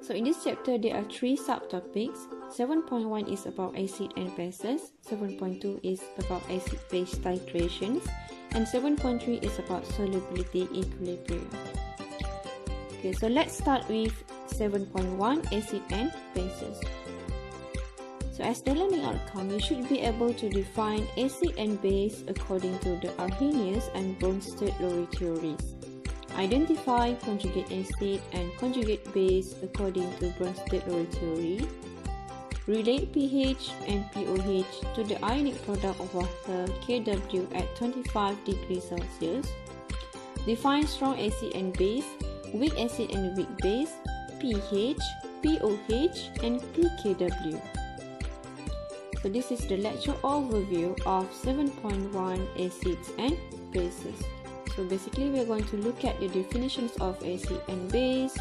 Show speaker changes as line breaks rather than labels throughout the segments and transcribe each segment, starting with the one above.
So in this chapter, there are 3 subtopics. 7.1 is about acid and bases, 7.2 is about acid-base titrations, and 7.3 is about solubility equilibrium. Okay, so let's start with 7.1, acid and bases. So as the learning outcome, you should be able to define acid and base according to the Arrhenius and Bronsted-Lowry theories. Identify conjugate acid and conjugate base according to Bronsted-Lowry theory. Relate pH and pOH to the ionic product of water Kw at 25 degrees Celsius. Define strong acid and base, weak acid and weak base, pH, pOH, and pKw. So this is the lecture overview of 7.1 acids and bases. So basically we are going to look at the definitions of acid and base,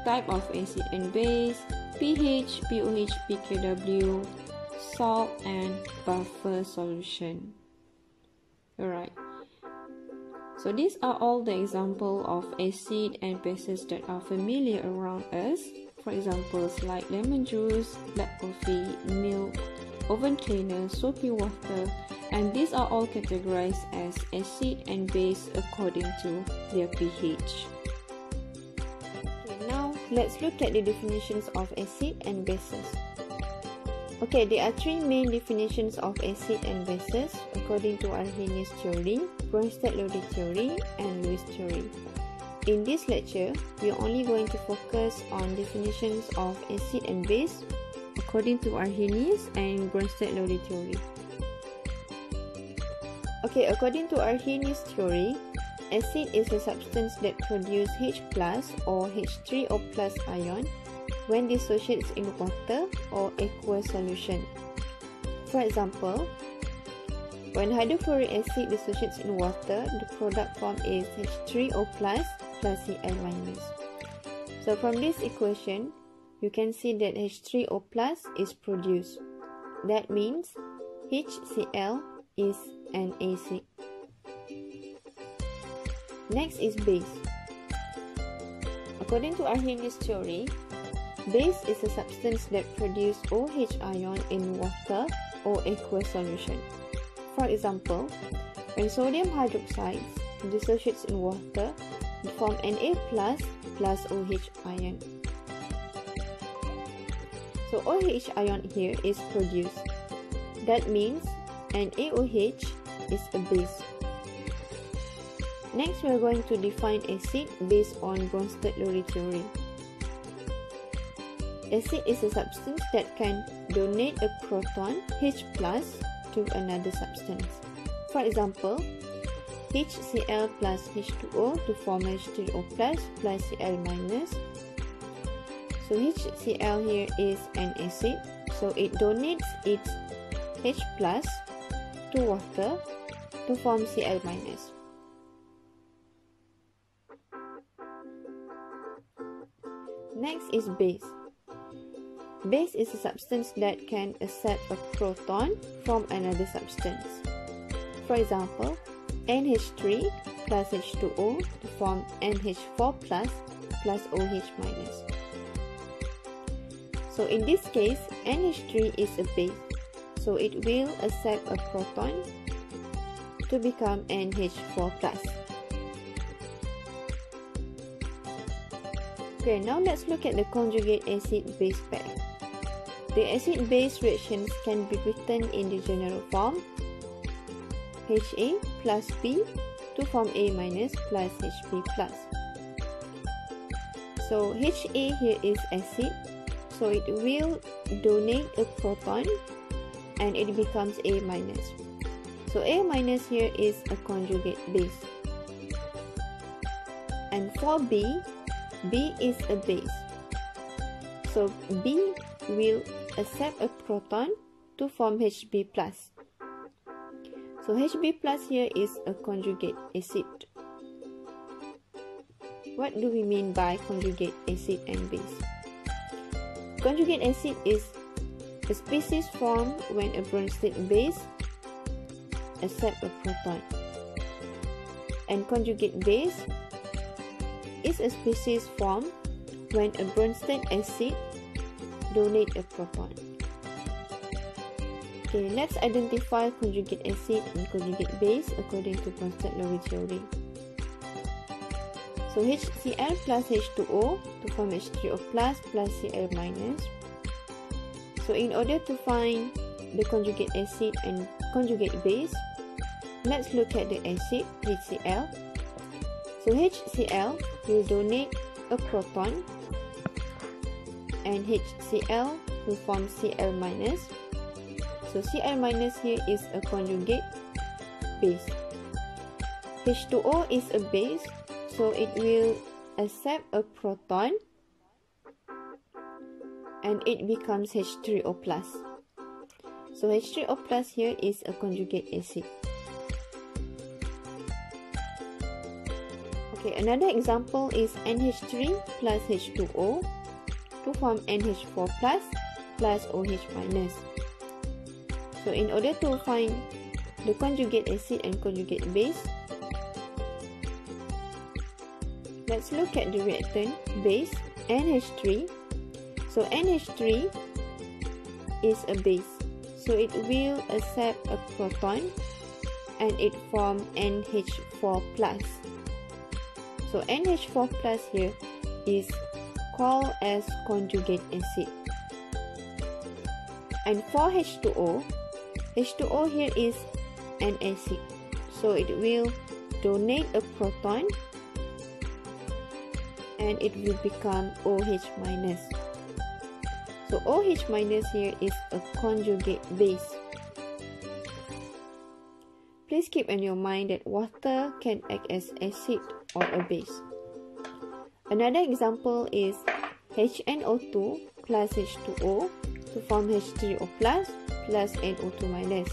type of acid and base, pH, pOH, pKw, salt and buffer solution. Alright. So these are all the examples of acid and bases that are familiar around us. For examples like lemon juice, black coffee, milk, oven cleaner, soapy water, and these are all categorized as acid and base according to their pH. Okay, now let's look at the definitions of acid and bases. Okay, there are 3 main definitions of acid and bases according to Arrhenius theory, Bronsted-Lowry theory, and Lewis theory. In this lecture, we are only going to focus on definitions of acid and base according to Arrhenius and Bronsted-Lowry theory. Okay, according to Arrhenius theory, acid is a substance that produces H plus or H3O plus ion when dissociates in water or aqueous solution. For example, when hydrochloric acid dissociates in water, the product form is H3O plus Cl minus. So from this equation, you can see that H3O plus is produced. That means HCl is an acid. Next is base. According to Arrhenius theory, base is a substance that produces OH ion in water or aqueous solution. For example, when sodium hydroxide dissociates in water, it forms Na plus OH ion. So OH ion here is produced. That means NaOH is a base. Next, we are going to define acid based on Bronsted-Lowry theory. Acid is a substance that can donate a proton H plus to another substance. For example, HCl plus H2O to form H3O plus Cl minus. So HCl here is an acid, so it donates its H plus to water to form Cl minus. Next is base. Base is a substance that can accept a proton from another substance. For example, NH3 plus H2O to form NH4 plus OH minus. So in this case, NH3 is a base, so it will accept a proton to become NH4 plus. Okay, now let's look at the conjugate acid-base pair. The acid-base reactions can be written in the general form Ha plus B to form A minus plus HB plus. So Ha here is acid, so it will donate a proton and it becomes A minus. So A minus here is a conjugate base. And for B is a base. So B will accept a proton to form HB plus. So HB plus here is a conjugate acid. What do we mean by conjugate acid and base? Conjugate acid is a species formed when a Bronsted base accepts a proton. And conjugate base is a species formed when a Bronsted acid donates a proton. Okay, let's identify conjugate acid and conjugate base according to Bronsted-Lowry theory. So HCl plus H2O to form H3O plus Cl minus. So in order to find the conjugate acid and conjugate base, let's look at the acid HCl. So HCl will donate a proton and HCl will form Cl minus. So Cl minus here is a conjugate base. H2O is a base, so it will accept a proton and it becomes H3O plus. So H3O plus here is a conjugate acid. Okay, another example is NH3 plus H2O to form NH4 plus OH minus. So in order to find the conjugate acid and conjugate base, let's look at the reactant base NH3. So NH3 is a base, so it will accept a proton and it forms NH4 plus. So NH4 plus here is called as conjugate acid. And for H2O, H2O here is an acid, so it will donate a proton and it will become OH minus. So OH minus here is a conjugate base. Please keep in your mind that water can act as acid or a base. Another example is HNO2 plus H2O to form H3O plus NO2 minus.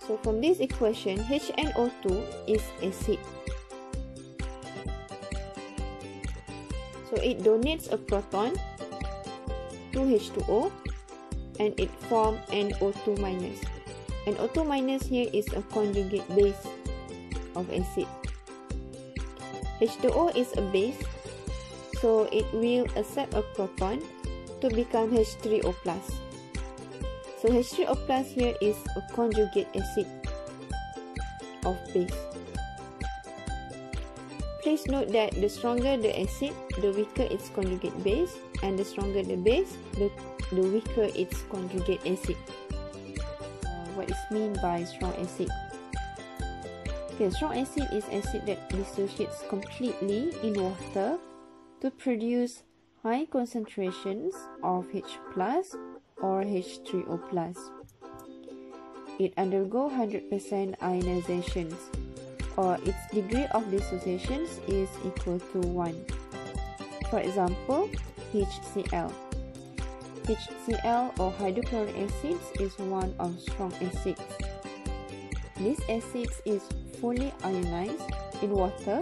So from this equation, HNO2 is acid. So it donates a proton to H2O and it forms NO2 minus. NO2 minus here is a conjugate base of acid. H2O is a base, so it will accept a proton to become H3O plus. So H3O plus here is a conjugate acid of base. Please note that the stronger the acid, the weaker its conjugate base, and the stronger the base, the weaker its conjugate acid. What is meant by strong acid? Okay, strong acid is acid that dissociates completely in water to produce high concentrations of H plus or H3O plus. It undergoes 100% ionizations, or its degree of dissociations is equal to 1. For example, HCl. HCl or hydrochloric acids is one of strong acids. This acid is fully ionized in water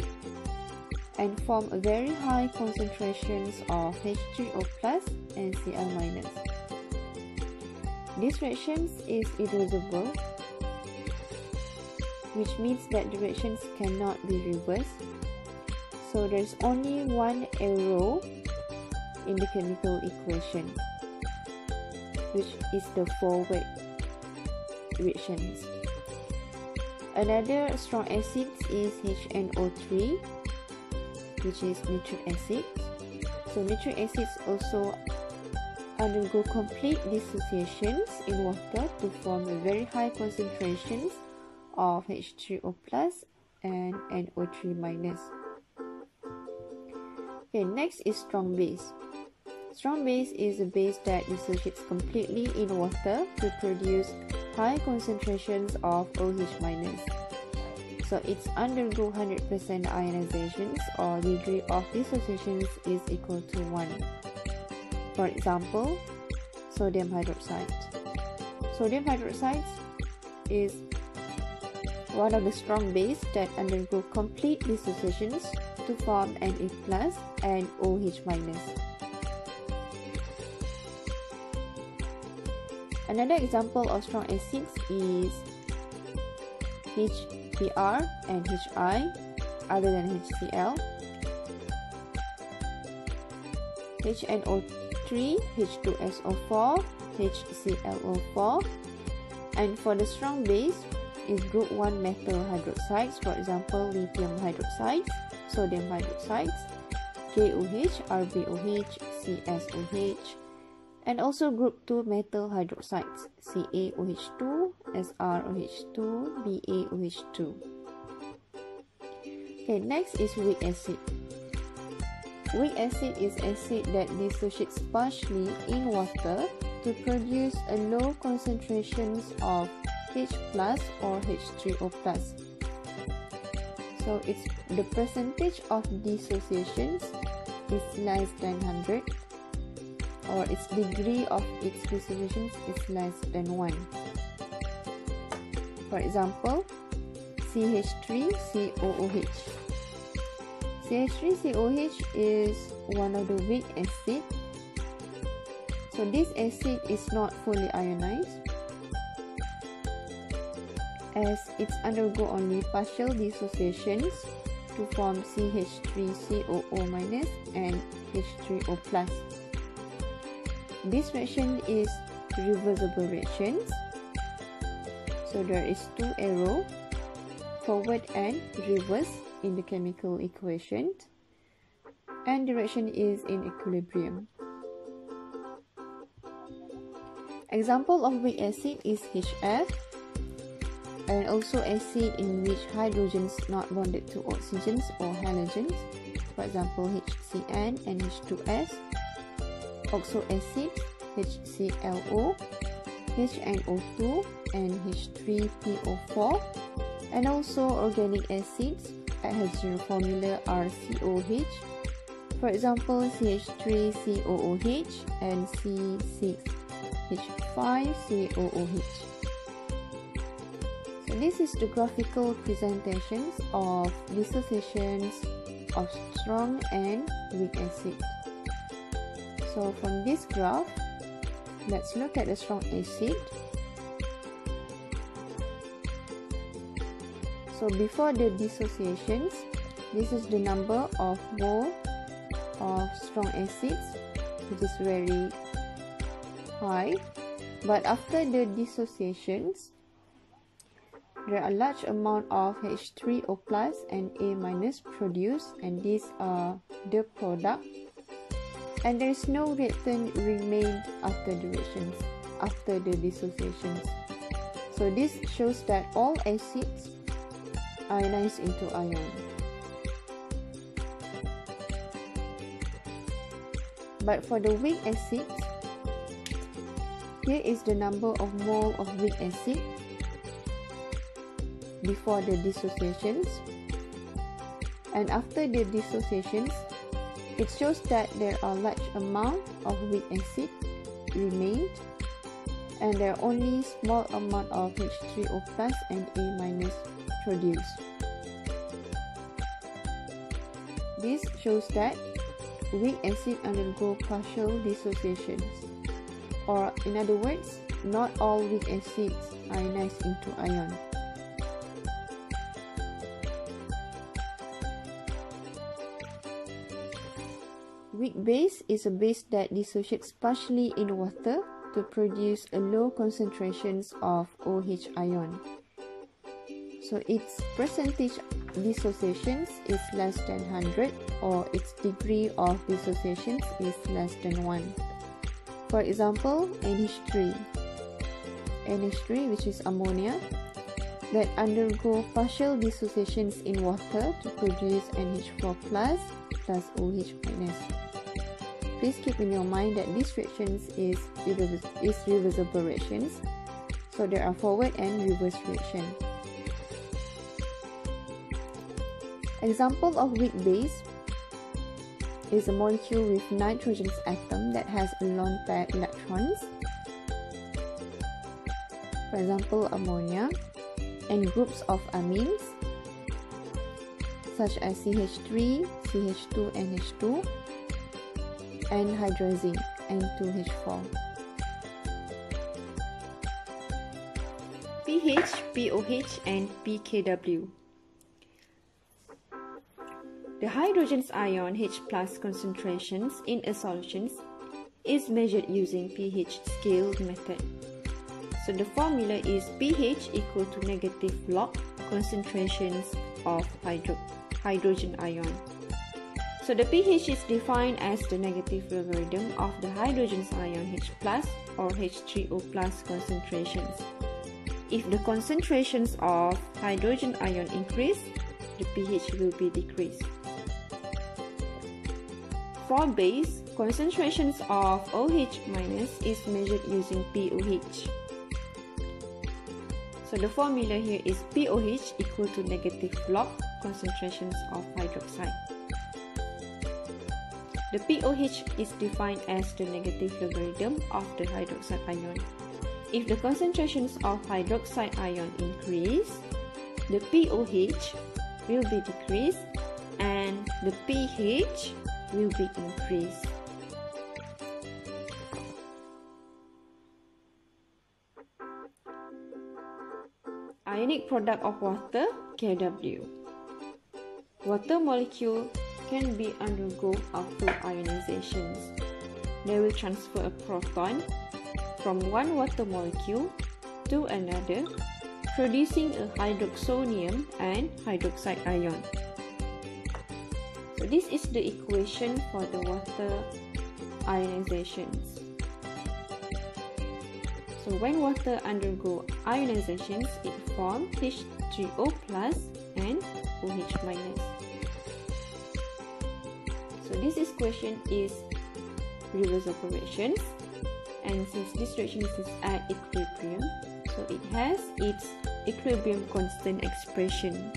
and form very high concentrations of H3O plus and Cl minus. This reaction is irreversible, which means that the reactions cannot be reversed. So there's only one arrow in the chemical equation, which is the forward reactions. Another strong acid is HNO3, which is nitric acid. So nitric acids also undergo complete dissociations in water to form very high concentrations of H3O plus and NO3 minus. Okay, next is strong base. Strong base is a base that dissociates completely in water to produce high concentrations of OH minus. So its undergo 100% ionizations, or degree of dissociations is equal to 1. For example, sodium hydroxide. Sodium hydroxide is one of the strong bases that undergo complete dissociations to form Na plus and OH minus. Another example of strong acids is HBr and Hi. other than HCl. HNO3, H2SO4, HClO4. And for the strong base is group 1 metal hydroxides, for example lithium hydroxides, sodium hydroxides, KOH, RbOH, CSOH, and also group 2 metal hydroxides, CaOH2, SrOH2, BaOH2. Okay, next is weak acid. Weak acid is acid that dissociates partially in water to produce a low concentrations of H plus or H3O plus. So it's the percentage of dissociations is less than 100, or its degree of its dissociations is less than 1. For example, CH3COOH. CH3COOH is one of the weak acid. So this acid is not fully ionized, as it's undergo only partial dissociations to form CH3COO- and H3O+. This reaction is reversible reactions. So there is 2 arrows, forward and reverse in the chemical equation, and the reaction is in equilibrium. Example of weak acid is HF, and also acid in which hydrogens not bonded to oxygens or halogens, for example HCN and H2S, oxo acid, HClO, HNO2 and H3PO4, and also organic acids that has the formula RCOH, for example CH3COOH and C6H5COOH. So this is the graphical presentations of dissociations of strong and weak acid. So from this graph, let's look at the strong acid. So before the dissociations, this is the number of mole of strong acids, which is very high. But after the dissociations, there are a large amount of H3O plus and A- produced, and these are the product. And there is no reactant remained after the reactions, after the dissociations. So this shows that all acids ionize into ion. But for the weak acids, here is the number of mole of weak acid before the dissociations, and after the dissociations, it shows that there are large amount of weak acid remained, and there are only small amount of H3O plus and A- produced. This shows that weak acid undergo partial dissociations, or in other words, not all weak acids ionize into ion. Weak base is a base that dissociates partially in water to produce a low concentrations of OH ion. So its percentage dissociations is less than 100, or its degree of dissociations is less than 1. For example, NH3, which is ammonia, that undergo partial dissociations in water to produce NH4 plus OH minus. Please keep in your mind that these reactions is reversible reactions, so there are forward and reverse reaction. Example of weak base is a molecule with nitrogen atom that has a lone pair electrons, for example ammonia, and groups of amines such as CH3, CH2, NH2, and hydrazine, N2H4. pH, POH, and pKw. The hydrogen ion H+ concentrations in a solution is measured using pH scale method. So the formula is pH equal to negative log concentrations of hydrogen ion. So the pH is defined as the negative logarithm of the hydrogen ion H+ or H3O+ concentrations. If the concentrations of hydrogen ion increase, the pH will be decreased. For base, concentrations of OH- is measured using pOH. So the formula here is pOH equal to negative log concentrations of hydroxide. The pOH is defined as the negative logarithm of the hydroxide ion. If the concentrations of hydroxide ion increase, the pOH will be decreased and the pH will be increased. Ionic product of water, Kw. Water molecule can be undergo outflow ionizations. They will transfer a proton from one water molecule to another, producing a hydroxonium and hydroxide ion. So this is the equation for the water ionizations. So when water undergo ionizations, it forms H3O+ and OH-. So this equation is reverse operations, and since this reaction is at equilibrium, so it has its equilibrium constant expression.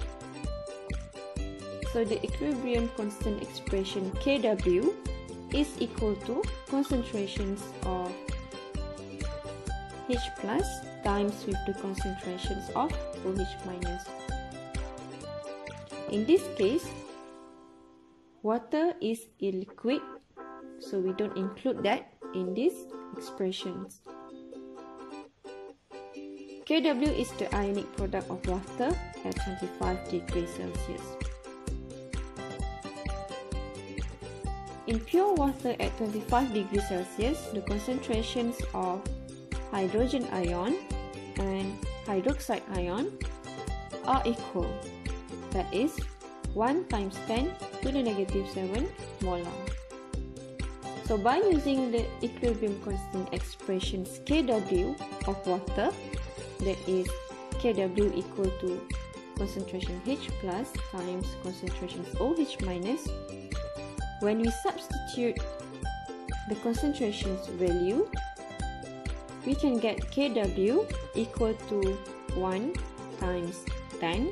So the equilibrium constant expression Kw is equal to concentrations of H+ times with the concentrations of OH-. In this case, water is a liquid, so we don't include that in these expressions. Kw is the ionic product of water at 25 degrees Celsius. In pure water at 25 degrees Celsius, the concentrations of hydrogen ion and hydroxide ion are equal. That is 1 times 10 to the negative 7 molar. So by using the equilibrium constant expressions Kw of water, that is Kw equal to concentration H+ times concentrations OH-, when we substitute the concentrations value, we can get Kw equal to 1 times 10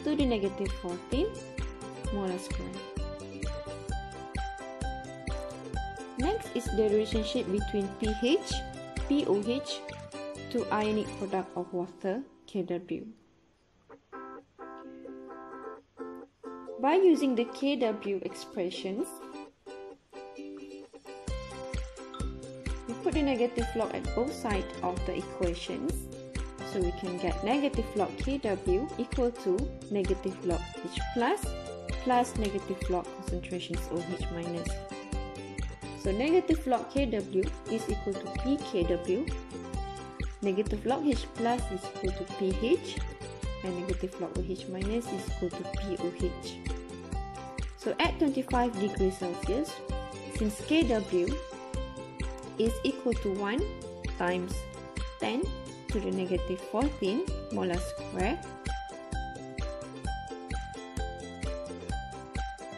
to the negative 14 molar square. Next is the relationship between pH, pOH to ionic product of water, Kw. By using the Kw expressions, we put the negative log at both sides of the equations, so we can get negative log Kw equal to negative log H+ plus negative log concentrations OH-. So negative log Kw is equal to pKw, negative log H+ is equal to pH, and negative log OH- is equal to pOH. So at 25 degrees Celsius, since Kw is equal to 1 times 10 to the negative 14 molar square,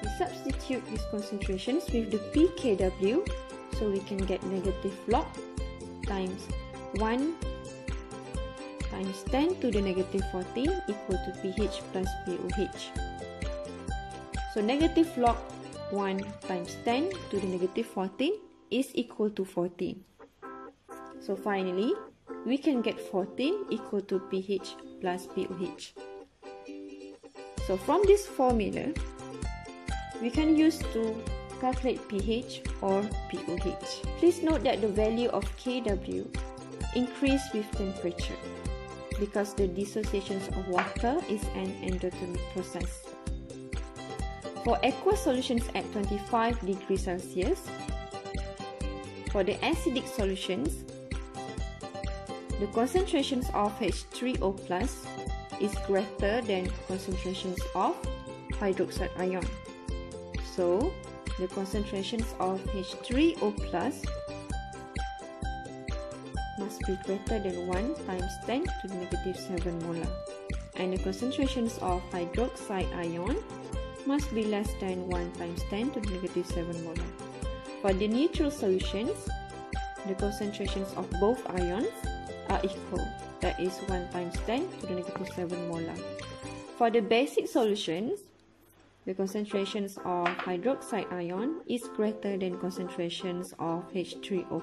we substitute these concentrations with the pKw, so we can get negative log times 1 times 10 to the negative 14 equal to pH plus pOH. So negative log 1 times 10 to the negative 14 is equal to 14. So finally, we can get 14 equal to pH plus pOH. So from this formula, we can use to calculate pH or pOH. Please note that the value of Kw increase with temperature because the dissociation of water is an endothermic process. For aqueous solutions at 25 degrees Celsius, for the acidic solutions, the concentrations of H3O+ is greater than concentrations of hydroxide ion. So, the concentrations of H3O+ must be greater than 1 times 10 to the negative 7 molar. And the concentrations of hydroxide ion must be less than 1 times 10 to the negative 7 molar. For the neutral solutions, the concentrations of both ions are equal, that is 1 times 10 to the negative 7 molar. For the basic solutions, the concentrations of hydroxide ion is greater than concentrations of H3O+.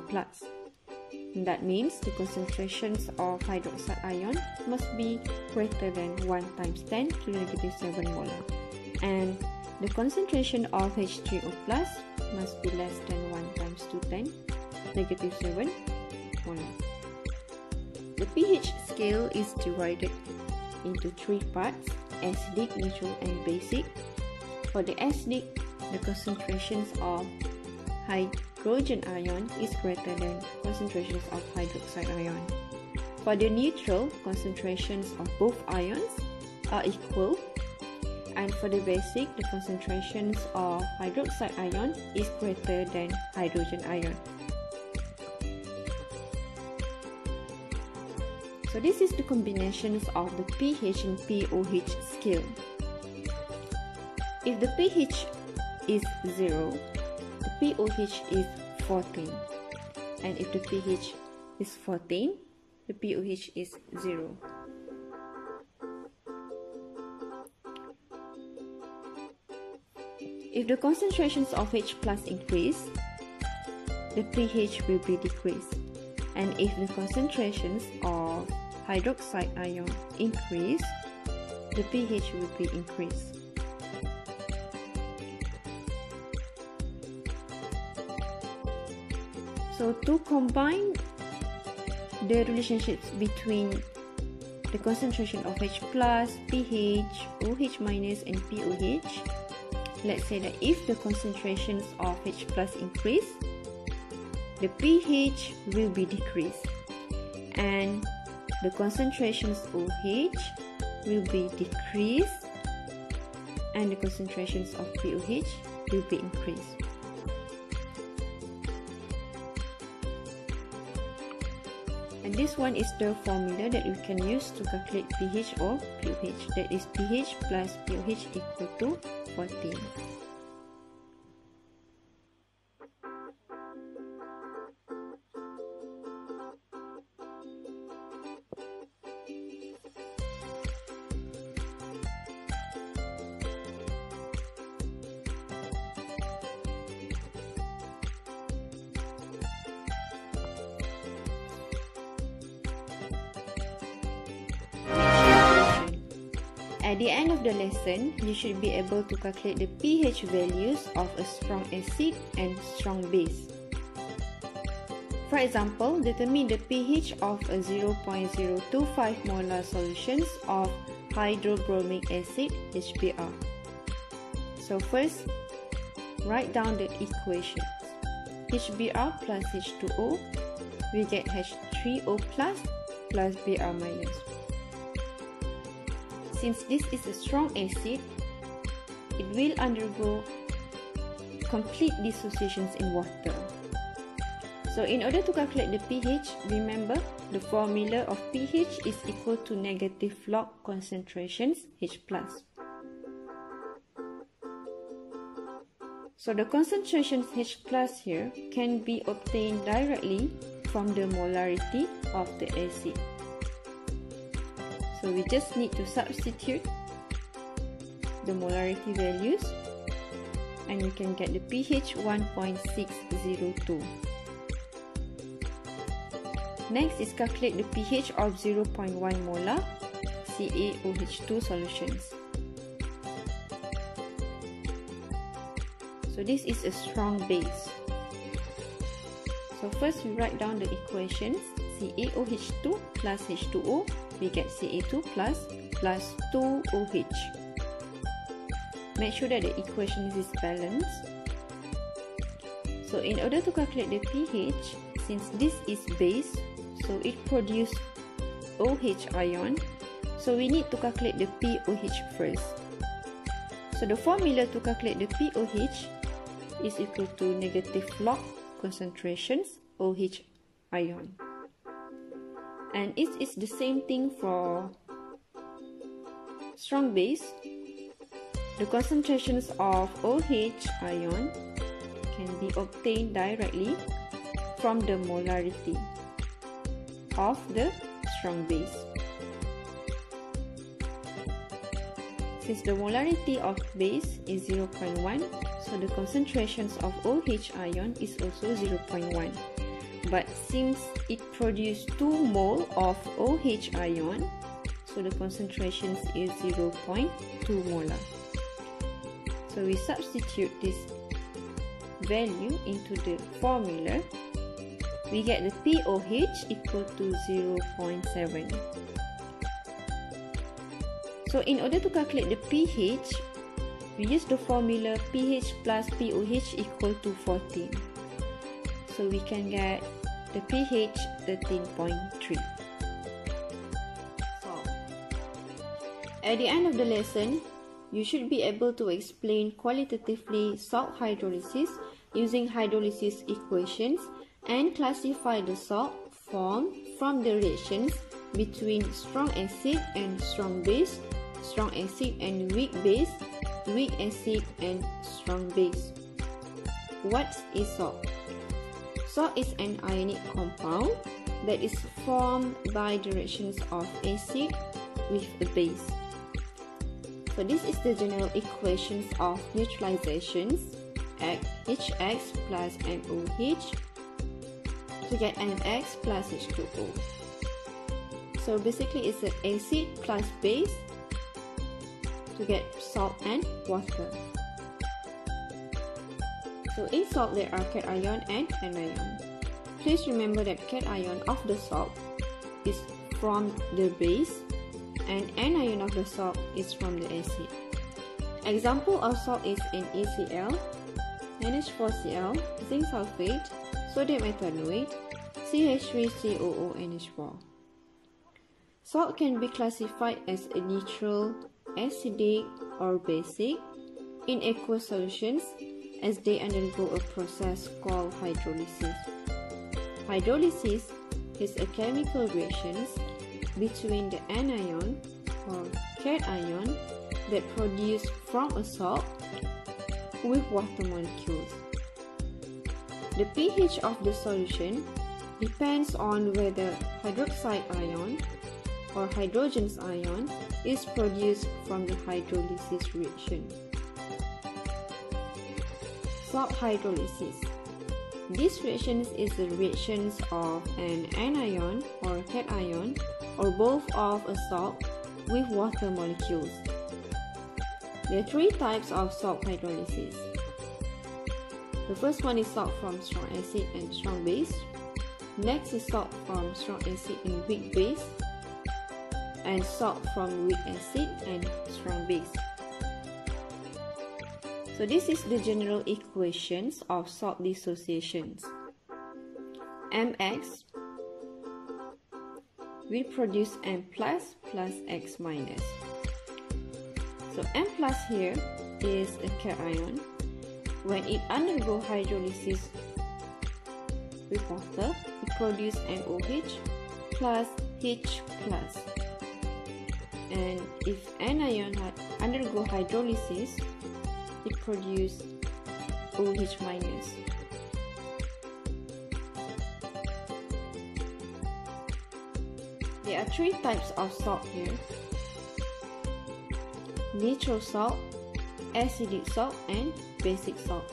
That means the concentrations of hydroxide ion must be greater than 1 times 10 to the negative 7 molar. And the concentration of H3O+ must be less than 1 times 210 negative 7 molar. The pH scale is divided into 3 parts: acidic, neutral, and basic. For the acidic, the concentrations of hydrogen ion is greater than concentrations of hydroxide ion. For the neutral, concentrations of both ions are equal. And for the basic, the concentrations of hydroxide ion is greater than hydrogen ion. So this is the combinations of the pH and pOH scale. If the pH is 0, the pOH is 14. And if the pH is 14, the pOH is 0. If the concentrations of H+ increase, the pH will be decreased. And if the concentrations of hydroxide ion increase, the pH will be increased. So to combine the relationships between the concentration of H+, pH, OH-, and pOH, let's say that if the concentrations of H+ increase, the pH will be decreased, and the concentrations OH will be decreased, and the concentrations of pOH will be increased. And this one is the formula that we can use to calculate pH or pOH. That is pH plus pOH equal to 14. At the end of the lesson, you should be able to calculate the pH values of a strong acid and strong base. For example, determine the pH of a 0.025 molar solutions of hydrobromic acid HBr. So first, write down the equations. HBr plus H2O, we get H3O plus Br minus. Since this is a strong acid, it will undergo complete dissociations in water. So in order to calculate the pH, remember the formula of pH is equal to negative log concentrations H+. So the concentrations H+ here can be obtained directly from the molarity of the acid. So we just need to substitute the molarity values and we can get the pH 1.602. Next is calculate the pH of 0.1 molar CaOH2 solutions. So this is a strong base. So first we write down the equations. CaOH2 plus H2O, we get Ca2 plus 2OH. make sure that the equation is balanced. So in order to calculate the pH, since this is base, so it produces OH ion, so we need to calculate the pOH first. So the formula to calculate the pOH is equal to negative log concentrations OH ion. And it is the same thing for strong base. The concentrations of OH ion can be obtained directly from the molarity of the strong base. Since the molarity of base is 0.1, so the concentrations of OH ion is also 0.1. But since it produces 2 mole of OH ion, so the concentration is 0.2 molar. So we substitute this value into the formula, we get the pOH equal to 0.7. So in order to calculate the pH, we use the formula pH plus pOH equal to 14. So we can get the pH 13.3. So at the end of the lesson, you should be able to explain qualitatively salt hydrolysis using hydrolysis equations and classify the salt formed from the reactions between strong acid and strong base, strong acid and weak base, weak acid and strong base. What is salt? Salt is an ionic compound that is formed by the reactions of acid with a base. So this is the general equations of neutralizations at HX plus NOH to get NX plus H2O. So basically it's an acid plus base to get salt and water. So in salt there are cation and anion. Please remember that cation of the salt is from the base and anion of the salt is from the acid. Example of salt is NaCl, NH4Cl, zinc sulfate, sodium ethanoate, CH3COONH4. Salt can be classified as a neutral, acidic, or basic in aqueous solutions as they undergo a process called hydrolysis. Hydrolysis is a chemical reaction between the anion or cation that produced from a salt with water molecules. The pH of the solution depends on whether hydroxide ion or hydrogen ion is produced from the hydrolysis reaction. Salt hydrolysis. This reaction is the reaction of an anion or cation or both of a salt with water molecules. There are 3 types of salt hydrolysis. The first one is salt from strong acid and strong base. Next is salt from strong acid and weak base. And salt from weak acid and strong base. So this is the general equations of salt dissociations. Mx will produce M plus X minus. So M plus here is a cation. When it undergoes hydrolysis with water, it produces NOH plus H plus. And if anion undergo hydrolysis, it produces OH minus. There are 3 types of salt here: neutral salt, acidic salt, and basic salt.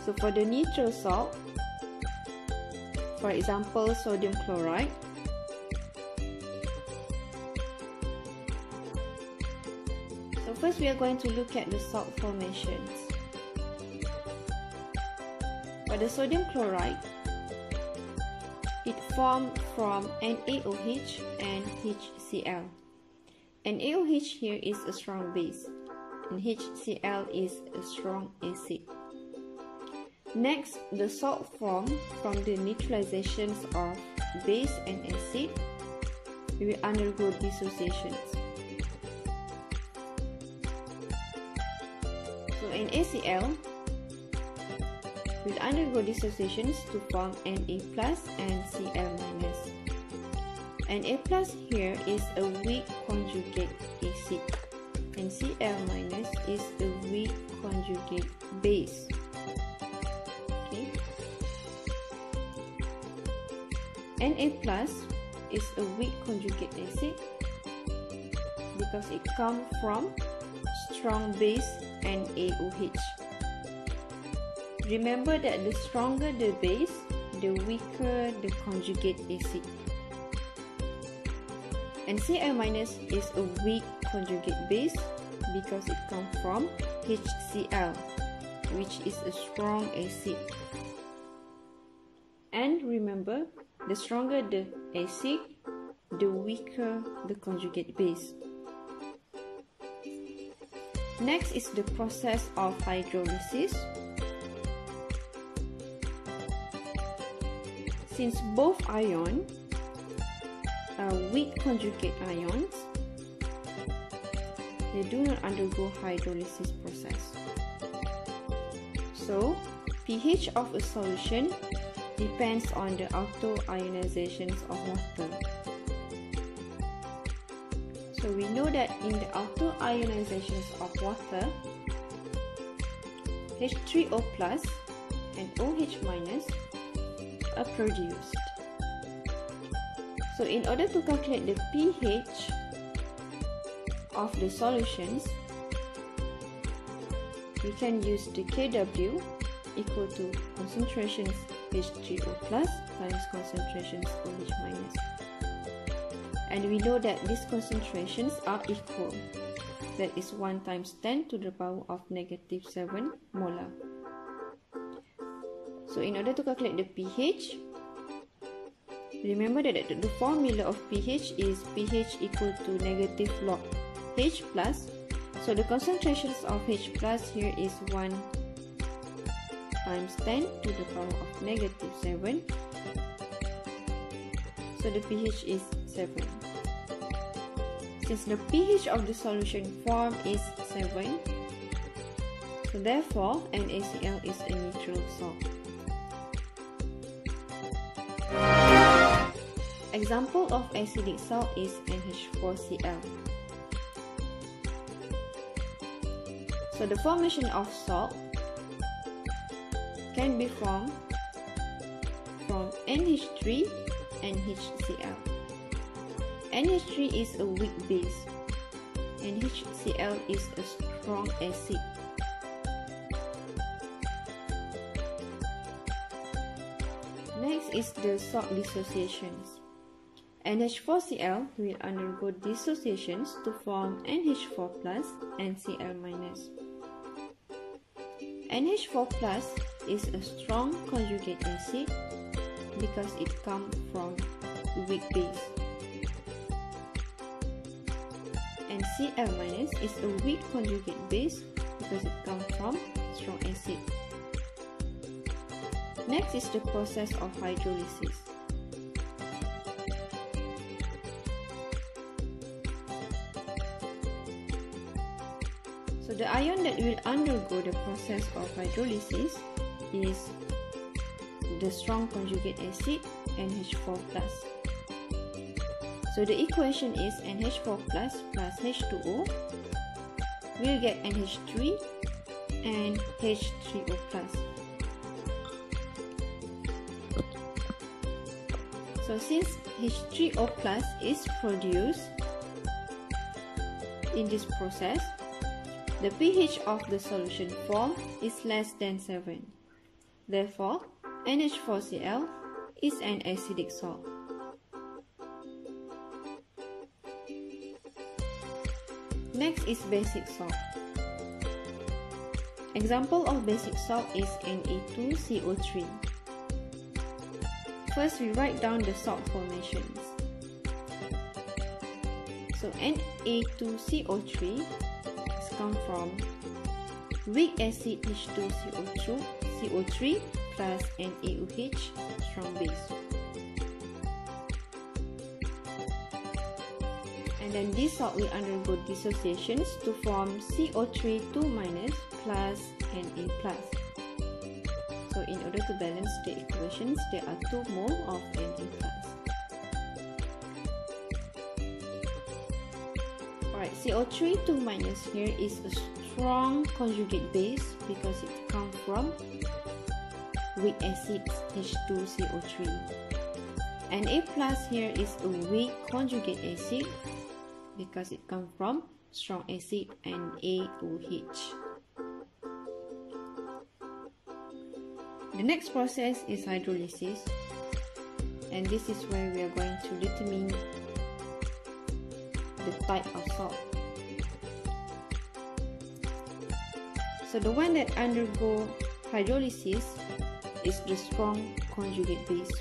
So for the neutral salt, for example, sodium chloride, so first we are going to look at the salt formations. For the sodium chloride, it formed from NaOH and HCl. NaOH here is a strong base. and HCl is a strong acid. Next, the salt formed from the neutralizations of base and acid will undergo dissociations. So NaCl will undergo dissociations to form Na plus and Cl minus. Na plus here is a weak conjugate acid and Cl minus is a weak conjugate base. Okay. Na plus is a weak conjugate acid because it comes from strong base NaOH. Remember that the stronger the base, the weaker the conjugate acid. And Cl minus is a weak conjugate base because it comes from HCl, which is a strong acid. And remember, the stronger the acid, the weaker the conjugate base. Next is the process of hydrolysis. Since both ions are weak conjugate ions, they do not undergo hydrolysis process. So, pH of a solution depends on the auto-ionizations of water. So we know that in the auto-ionizations of water, H3O plus and OH minus are produced. So in order to calculate the pH of the solutions, we can use the Kw equal to concentrations H3O plus times concentrations OH minus. And we know that these concentrations are equal. That is 1 times 10 to the power of negative 7 molar. So in order to calculate the pH, remember that the formula of pH is pH equal to negative log H plus. So the concentrations of H plus here is 1 times 10 to the power of negative 7. So the pH is 7. Since the pH of the solution formed is 7, so therefore NaCl is a neutral salt. Example of acidic salt is NH4Cl. So the formation of salt can be formed from NH3 and HCl. NH3 is a weak base and HCl is a strong acid. Next is the salt dissociations. NH4Cl will undergo dissociations to form NH4 plus and Cl minus. NH4 plus is a strong conjugate acid because it comes from weak base. And Cl minus is a weak conjugate base because it comes from strong acid. Next is the process of hydrolysis. So the ion that will undergo the process of hydrolysis is the strong conjugate acid NH4 plus. So the equation is NH4 plus H2O will get NH3 and H3O plus. So since H3O plus is produced in this process, the pH of the solution formed is less than 7. Therefore, NH4Cl is an acidic salt. Next is basic salt. Example of basic salt is Na2CO3. First, we write down the salt formations. So Na2CO3 is come from weak acid H2CO3 plus NaOH strong base. And then this salt will undergo dissociations to form CO3 2- plus Na plus. So in order to balance the equations, there are 2 mole of Na plus. Alright, CO3 2- here is a strong conjugate base because it comes from weak acid H2CO3. Na plus here is a weak conjugate acid because it comes from strong acid NaOH. The next process is hydrolysis, and this is where we are going to determine the type of salt. So the one that undergo hydrolysis is the strong conjugate base.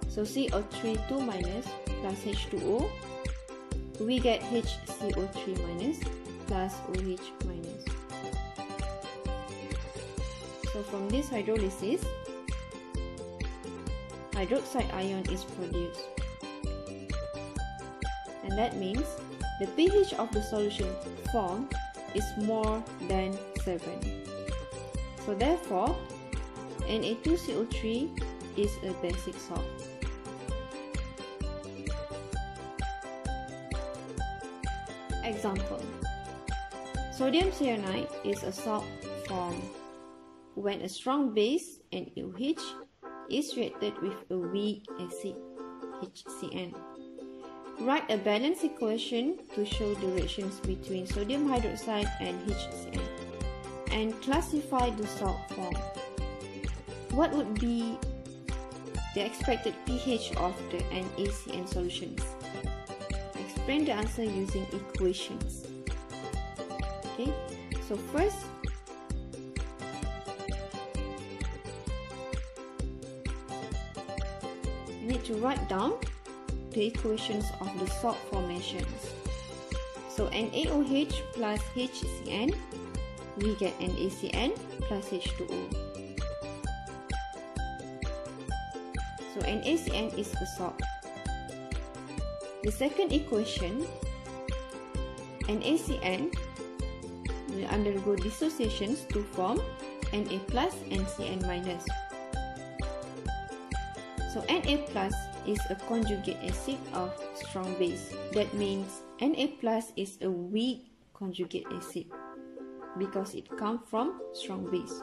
So CO3 2- plus H2O, we get HCO3- plus OH-. So from this hydrolysis, hydroxide ion is produced. And that means the pH of the solution formed is more than 7. So therefore, Na2CO3 is a basic salt. Example: sodium cyanide is a salt formed when a strong base NaOH is reacted with a weak acid HCN. Write a balance equation to show the reactions between sodium hydroxide and HCN and classify the salt form. What would be the expected pH of the NaCN solutions? Explain the answer using equations. Okay, so first, you need to write down the equations of the salt formations. So NaOH plus HCN, we get NaCN plus H2O. So NaCN is a salt. The second equation, NaCN will undergo dissociations to form Na plus and Cn minus. So Na plus is a conjugate acid of strong base. That means Na plus is a weak conjugate acid because it comes from strong base.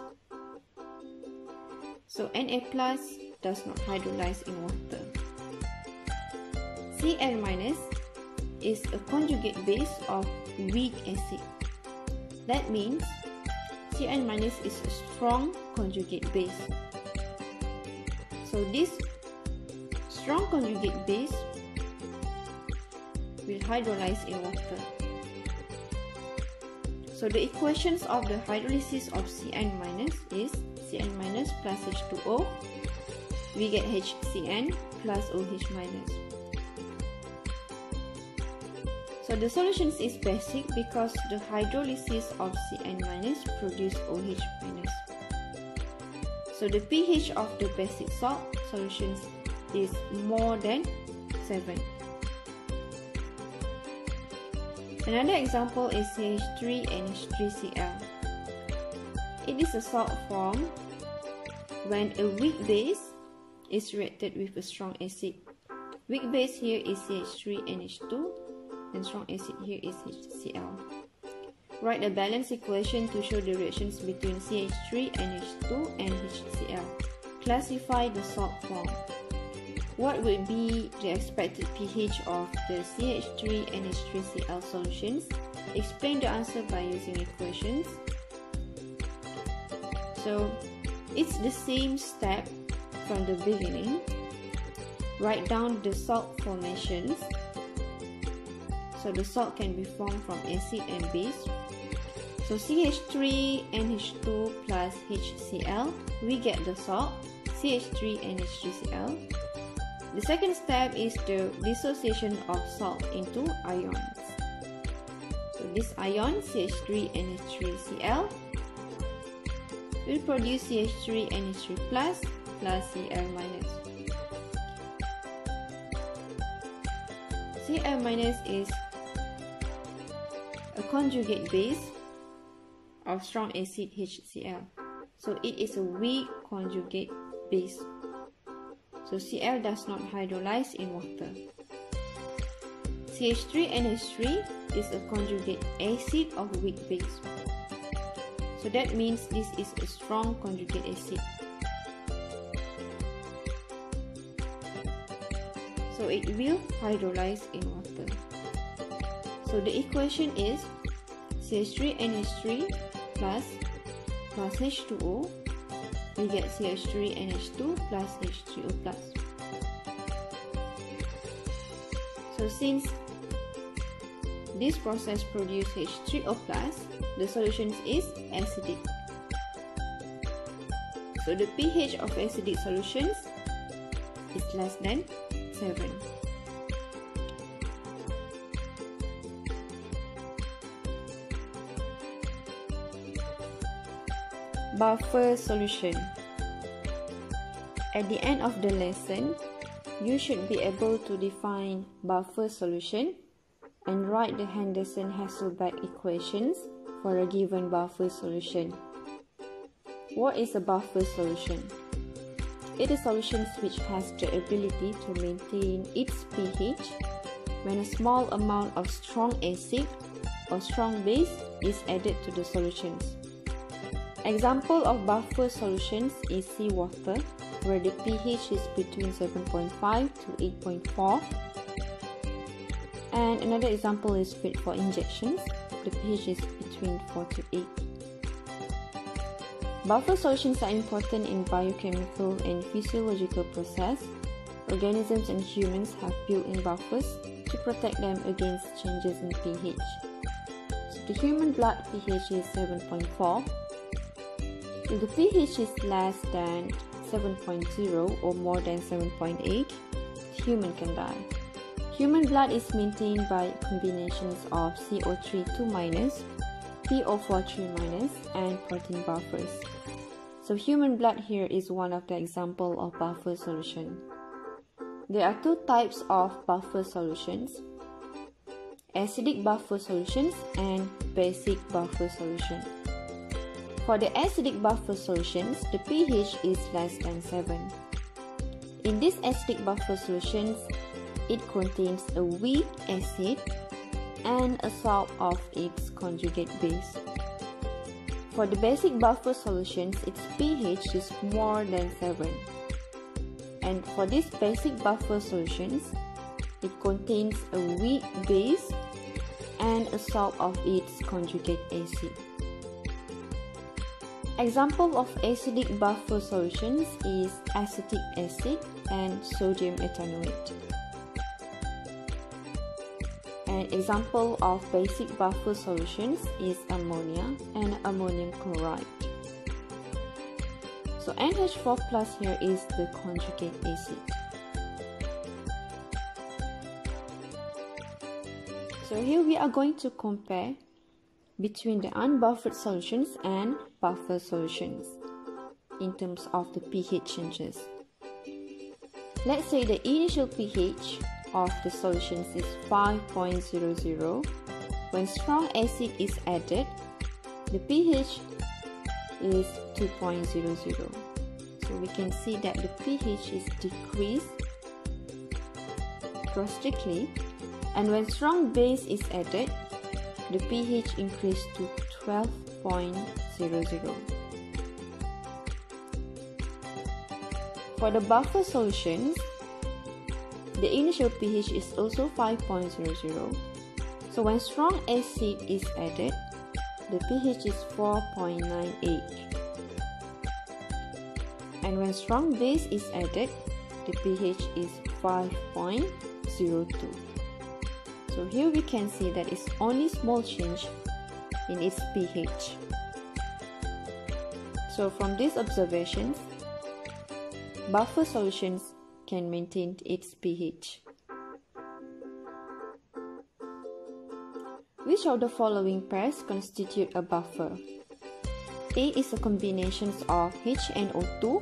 So Na plus does not hydrolyze in water. Cn minus is a conjugate base of weak acid. That means Cn minus is a strong conjugate base. So this strong conjugate base will hydrolyze in water. So the equations of the hydrolysis of Cn minus is Cn minus plus H2O. We get HCN plus OH minus. So the solution is basic because the hydrolysis of Cn minus produce OH minus. So the pH of the basic salt solutions is more than 7. Another example is CH3NH3Cl. It is a salt formed when a weak base is reacted with a strong acid. Weak base here is CH3NH2 and strong acid here is HCl. Write a balance equation to show the reactions between CH3NH2 and HCl. Classify the salt form. What would be the expected pH of the CH3NH3Cl solutions? Explain the answer by using equations. So it's the same step from the beginning. Write down the salt formations. So the salt can be formed from acid and base. So CH3NH2 plus HCl, we get the salt CH3NH3Cl. The second step is the dissociation of salt into ions. So this ion CH3NH3Cl will produce CH3NH3 plus Cl minus. Cl minus is a conjugate base of strong acid HCl. So it is a weak conjugate base. So Cl does not hydrolyze in water. CH3NH3 is a conjugate acid of weak base. So that means this is a strong conjugate acid. So it will hydrolyze in water. So the equation is CH3NH3 plus H2O. We get CH3NH2 plus H3O plus. So since this process produces H3O plus, the solution is acidic. So the pH of acidic solutions is less than 7. Buffer solution. At the end of the lesson, you should be able to define buffer solution and write the Henderson-Hasselbalch equations for a given buffer solution. What is a buffer solution? It is solution which has the ability to maintain its pH when a small amount of strong acid or strong base is added to the solutions. Example of buffer solutions is seawater, where the pH is between 7.5 to 8.4. And another example is fit for injections. The pH is between 4 to 8. Buffer solutions are important in biochemical and physiological process. Organisms and humans have built-in buffers to protect them against changes in pH. So the human blood pH is 7.4. If the pH is less than 7.0 or more than 7.8, the human can die. Human blood is maintained by combinations of CO3 2-, PO4 3-, and protein buffers. So human blood here is one of the example of buffer solution. There are two types of buffer solutions: acidic buffer solutions and basic buffer solution. For the acidic buffer solutions, the pH is less than 7. In these acidic buffer solutions, it contains a weak acid and a salt of its conjugate base. For the basic buffer solutions, its pH is more than 7. And for these basic buffer solutions, it contains a weak base and a salt of its conjugate acid. Example of acidic buffer solutions is acetic acid and sodium ethanoate. An example of basic buffer solutions is ammonia and ammonium chloride. So NH4 plus here is the conjugate acid. So here we are going to compare between the unbuffered solutions and buffer solutions in terms of the pH changes. Let's say the initial pH of the solutions is 5.00. When strong acid is added, the pH is 2.00. So we can see that the pH is decreased drastically, and when strong base is added, the pH increased to 12.00. For the buffer solutions, the initial pH is also 5.00. So when strong acid is added, the pH is 4.98. And when strong base is added, the pH is 5.02. So here we can see that it's only small change in its pH. So from these observations, buffer solutions can maintain its pH. Which of the following pairs constitute a buffer? A is a combination of HNO2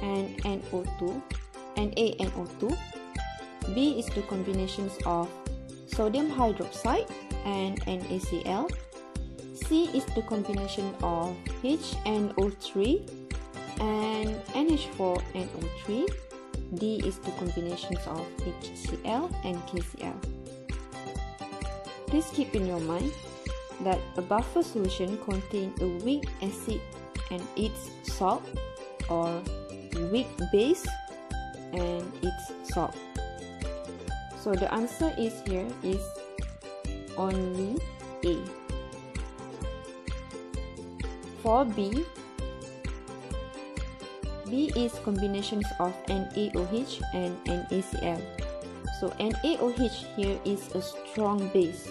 and NO2 and ANO2. B is the combinations of sodium hydroxide and NaCl. C is the combination of HNO3 and NH4NO3. D is the combinations of HCl and KCl. Please keep in your mind that a buffer solution contains a weak acid and its salt, or weak base and its salt. So the answer is here is only A. For B is combinations of NaOH and NaCl. So NaOH here is a strong base.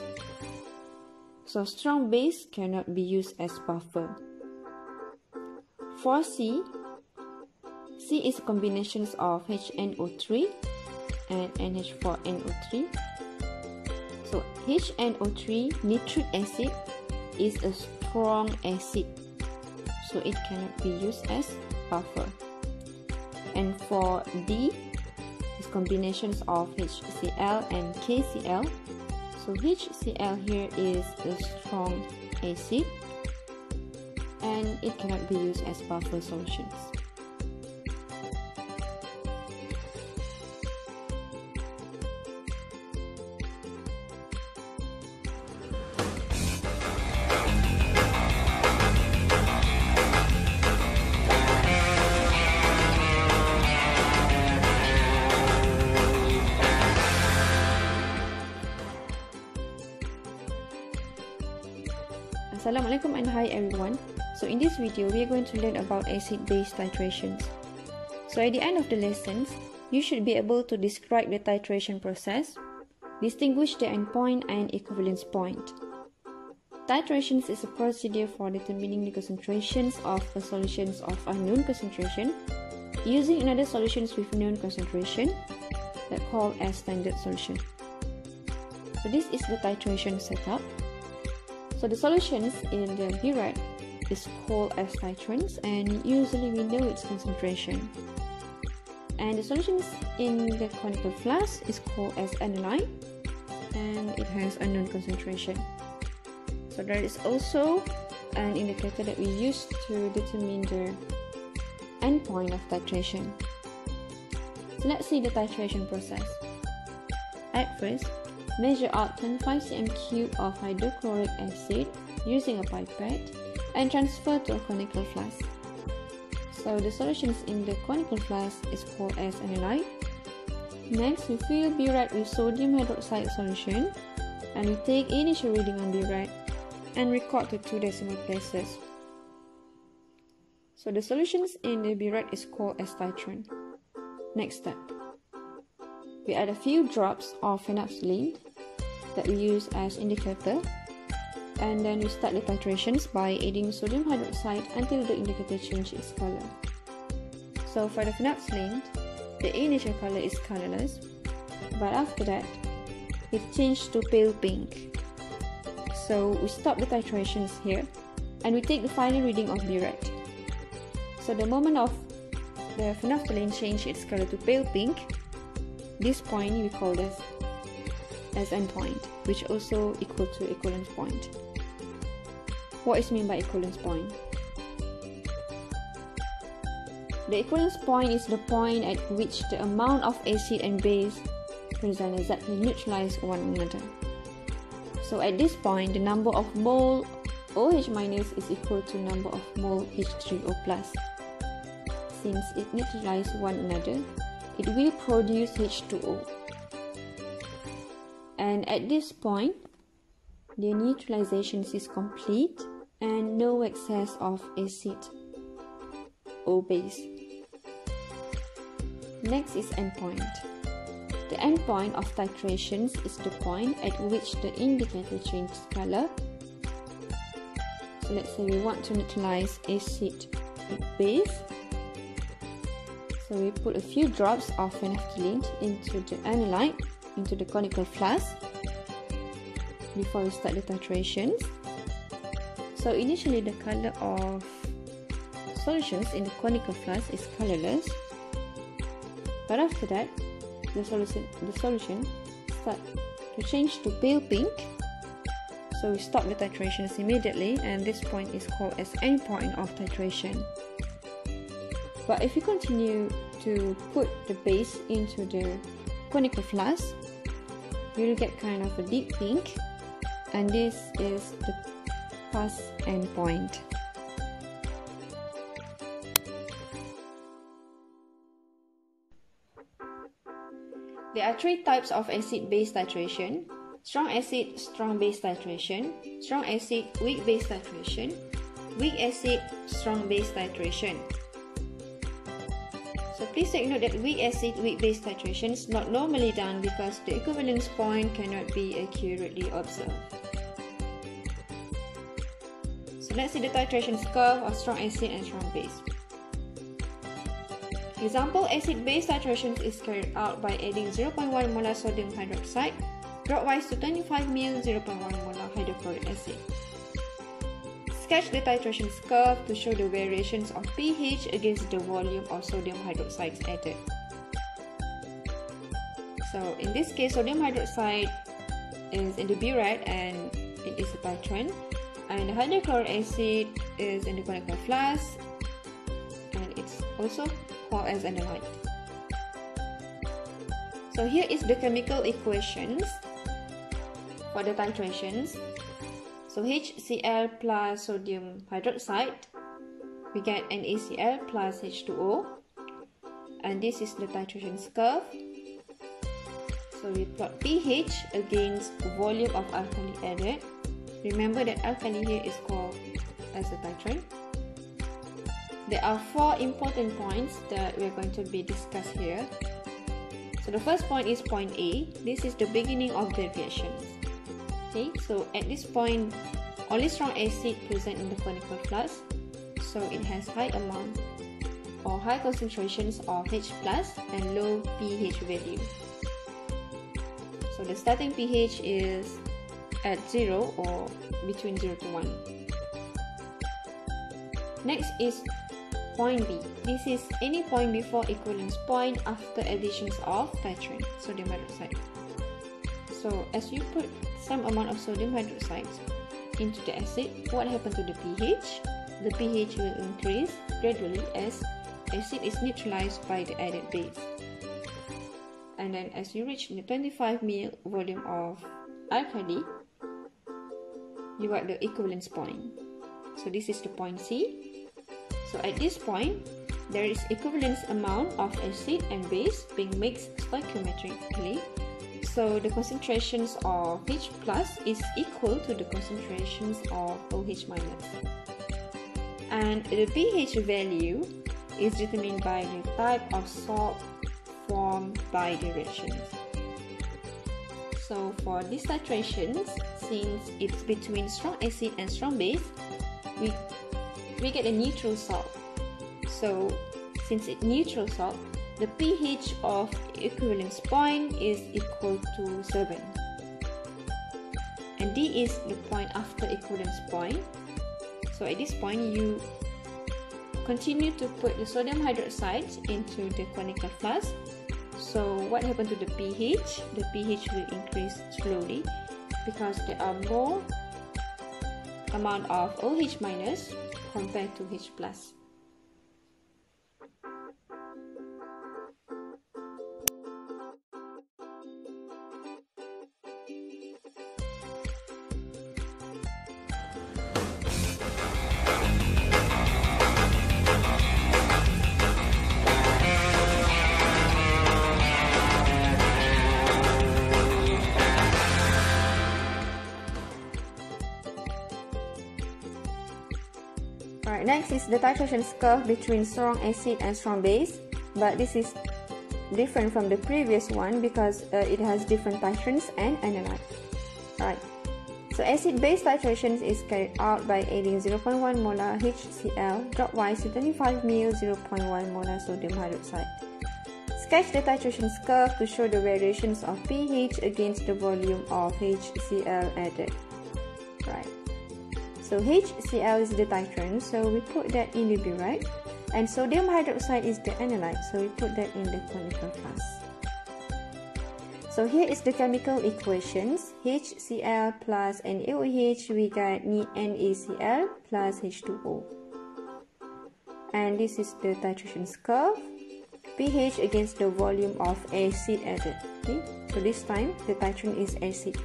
So strong base cannot be used as buffer. For C is combinations of HNO3 and NH4NO3. So HNO3 nitric acid is a strong acid, so it cannot be used as buffer. And for D is combinations of HCl and KCl. So HCl here is a strong acid and it cannot be used as buffer solutions. Assalamualaikum and hi everyone. So in this video we are going to learn about acid-base titrations. So at the end of the lessons, you should be able to describe the titration process, distinguish the endpoint and equivalence point. Titrations is a procedure for determining the concentrations of a solutions of unknown concentration using another solutions with known concentration that called as standard solution. So this is the titration setup. So the solutions in the burette is called as titrants and usually we know its concentration. And the solutions in the conical flask is called as aniline and it has unknown concentration. So there is also an indicator that we use to determine the endpoint of titration. So let's see the titration process. At first, measure out 25 cm³ of hydrochloric acid using a pipette and transfer to a conical flask. So the solutions in the conical flask is called as aniline. Next, we fill burette with sodium hydroxide solution and we take initial reading on burette and record to 2 decimal places. So the solutions in the burette is called as titrant. Next step, we add a few drops of phenolphthalein that we use as indicator, and then we start the titrations by adding sodium hydroxide until the indicator changes its color. So for the phenolphthalein, the initial color is colorless, but after that, it changed to pale pink. So we stop the titrations here, and we take the final reading of burette. So the moment of the phenolphthalein change its color to pale pink, this point we call this as endpoint, which also equal to equivalence point. What is meant by equivalence point? The equivalence point is the point at which the amount of acid and base present exactly neutralize one another. So at this point, the number of mole OH- is equal to number of mole H3O+. Since it neutralizes one another, it will produce H2O. And at this point, the neutralization is complete and no excess of acid or base. Next is endpoint. The endpoint of titrations is the point at which the indicator changes color. So let's say we want to neutralize acid with base. So we put a few drops of phenolphthalein into the analyte, into the conical flask before we start the titrations. So initially the color of solutions in the conical flask is colorless, but after that the solution start to change to pale pink. So we stop the titrations immediately, and this point is called as end point of titration. But if you continue to put the base into the conical flask, you'll get kind of a deep pink, and this is the pass end point. There are three types of acid-base titration: strong acid, strong base titration, strong acid, weak base titration, weak acid, strong base titration. So please take note that weak acid, weak base titration is not normally done because the equivalence point cannot be accurately observed. So let's see the titration curve of strong acid and strong base. Example, acid-base titration is carried out by adding 0.1 molar sodium hydroxide dropwise to 25 ml 0.1 molar hydrochloric acid. Sketch the titration curve to show the variations of pH against the volume of sodium hydroxide added. So in this case, sodium hydroxide is in the burette and it is a titrant, and the hydrochloric acid is in the conical flask and it's also called as analyte. So here is the chemical equations for the titrations. So HCl plus sodium hydroxide, we get NaCl plus H2O, and this is the titration curve. So we plot pH against volume of alkali added. Remember that alkali here is called as a titrant. There are four important points that we are going to be discussed here. So the first point is point A. This is the beginning of the reactions. Okay, so at this point, only strong acid present in the conical flask, so it has high amount or high concentrations of H plus and low pH value. So the starting pH is at 0 or between 0 to 1. Next is point B. This is any point before equivalence point after additions of titrant, sodium hydroxide. So as you put some amount of sodium hydroxide into the acid, what happens to the pH? The pH will increase gradually as acid is neutralized by the added base. And then as you reach the 25 ml volume of alkali, you got the equivalence point. So this is the point C. So at this point, there is equivalence amount of acid and base being mixed stoichiometrically. So the concentrations of H plus is equal to the concentrations of OH minus. And the pH value is determined by the type of salt formed by the reactions. So for these titrations, since it's between strong acid and strong base, we get a neutral salt. So since it's neutral salt, the pH of equivalence point is equal to 7. And D is the point after equivalence point. So at this point, you continue to put the sodium hydroxide into the conical flask. So what happened to the pH? The pH will increase slowly because there are more amount of OH minus compared to H plus. Alright, next is the titration curve between strong acid and strong base, but this is different from the previous one because it has different titrants and analyte. Alright, so acid-base titration is carried out by adding 0.1 molar HCl dropwise to 25 ml 0.1 molar sodium hydroxide. sketch the titration curve to show the variations of pH against the volume of HCl added. Right. So HCl is the titrant, so we put that in the B, right? And sodium hydroxide is the analyte, so we put that in the conical flask. So here is the chemical equations. HCl plus NaOH, we got NaCl plus H2O. And this is the titration curve. pH against the volume of acid added. Okay, so this time the titrant is acid.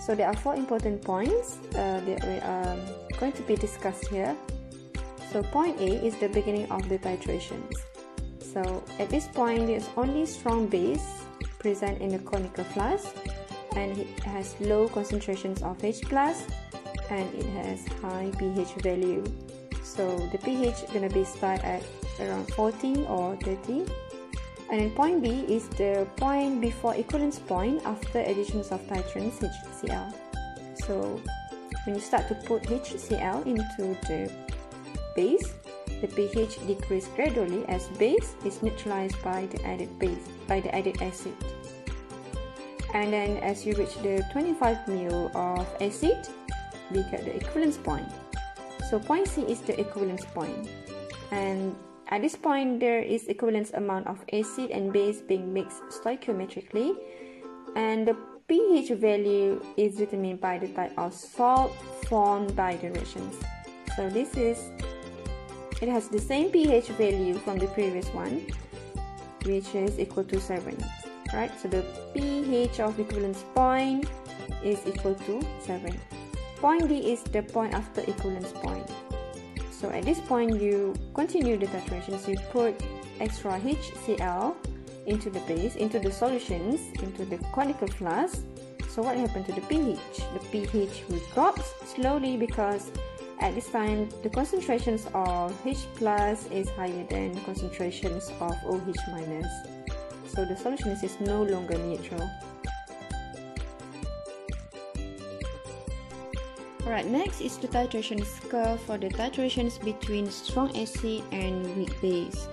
So there are 4 important points that we are going to be discussed here. So point A is the beginning of the titrations. So at this point there's only strong base present in the conical flask, and it has low concentrations of H+, and it has high pH value. So the pH gonna be start at around 40 or 30. And then point B is the point before equivalence point after additions of titrants HCl. So when you start to put HCl into the base, the pH decreases gradually as base is neutralized by the added acid. And then as you reach the 25 ml of acid, we get the equivalence point. So point C is the equivalence point. And at this point, there is equivalent amount of acid and base being mixed stoichiometrically, and the pH value is determined by the type of salt formed by the reactions. So it has the same pH value from the previous one, which is equal to 7, right? So the pH of equivalence point is equal to 7. Point D is the point after equivalence point. So at this point, you continue the titrations. You put extra HCl into the base, into the solutions, into the conical flask. So what happened to the pH? The pH will drop slowly because at this time the concentrations of H+ is higher than concentrations of OH-. So the solution is no longer neutral. Alright, next is the titration curve for the titrations between strong acid and weak base.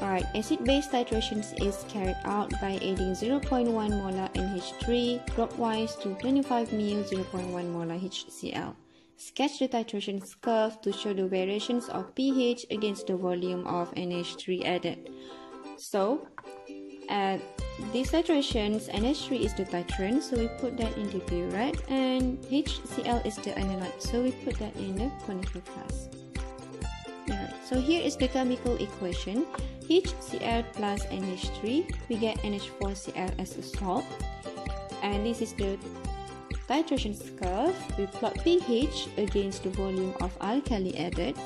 Alright, acid-base titrations is carried out by adding 0.1 molar NH3 dropwise to 25 ml 0.1 molar HCl. Sketch the titration curve to show the variations of pH against the volume of NH3 added. So, at these titrations, NH3 is the titrant, so we put that in the B, right? And HCl is the analyte, so we put that in the conical flask. Alright, so here is the chemical equation. HCl plus NH3, we get NH4Cl as a salt. And this is the titration curve. We plot pH against the volume of alkali added.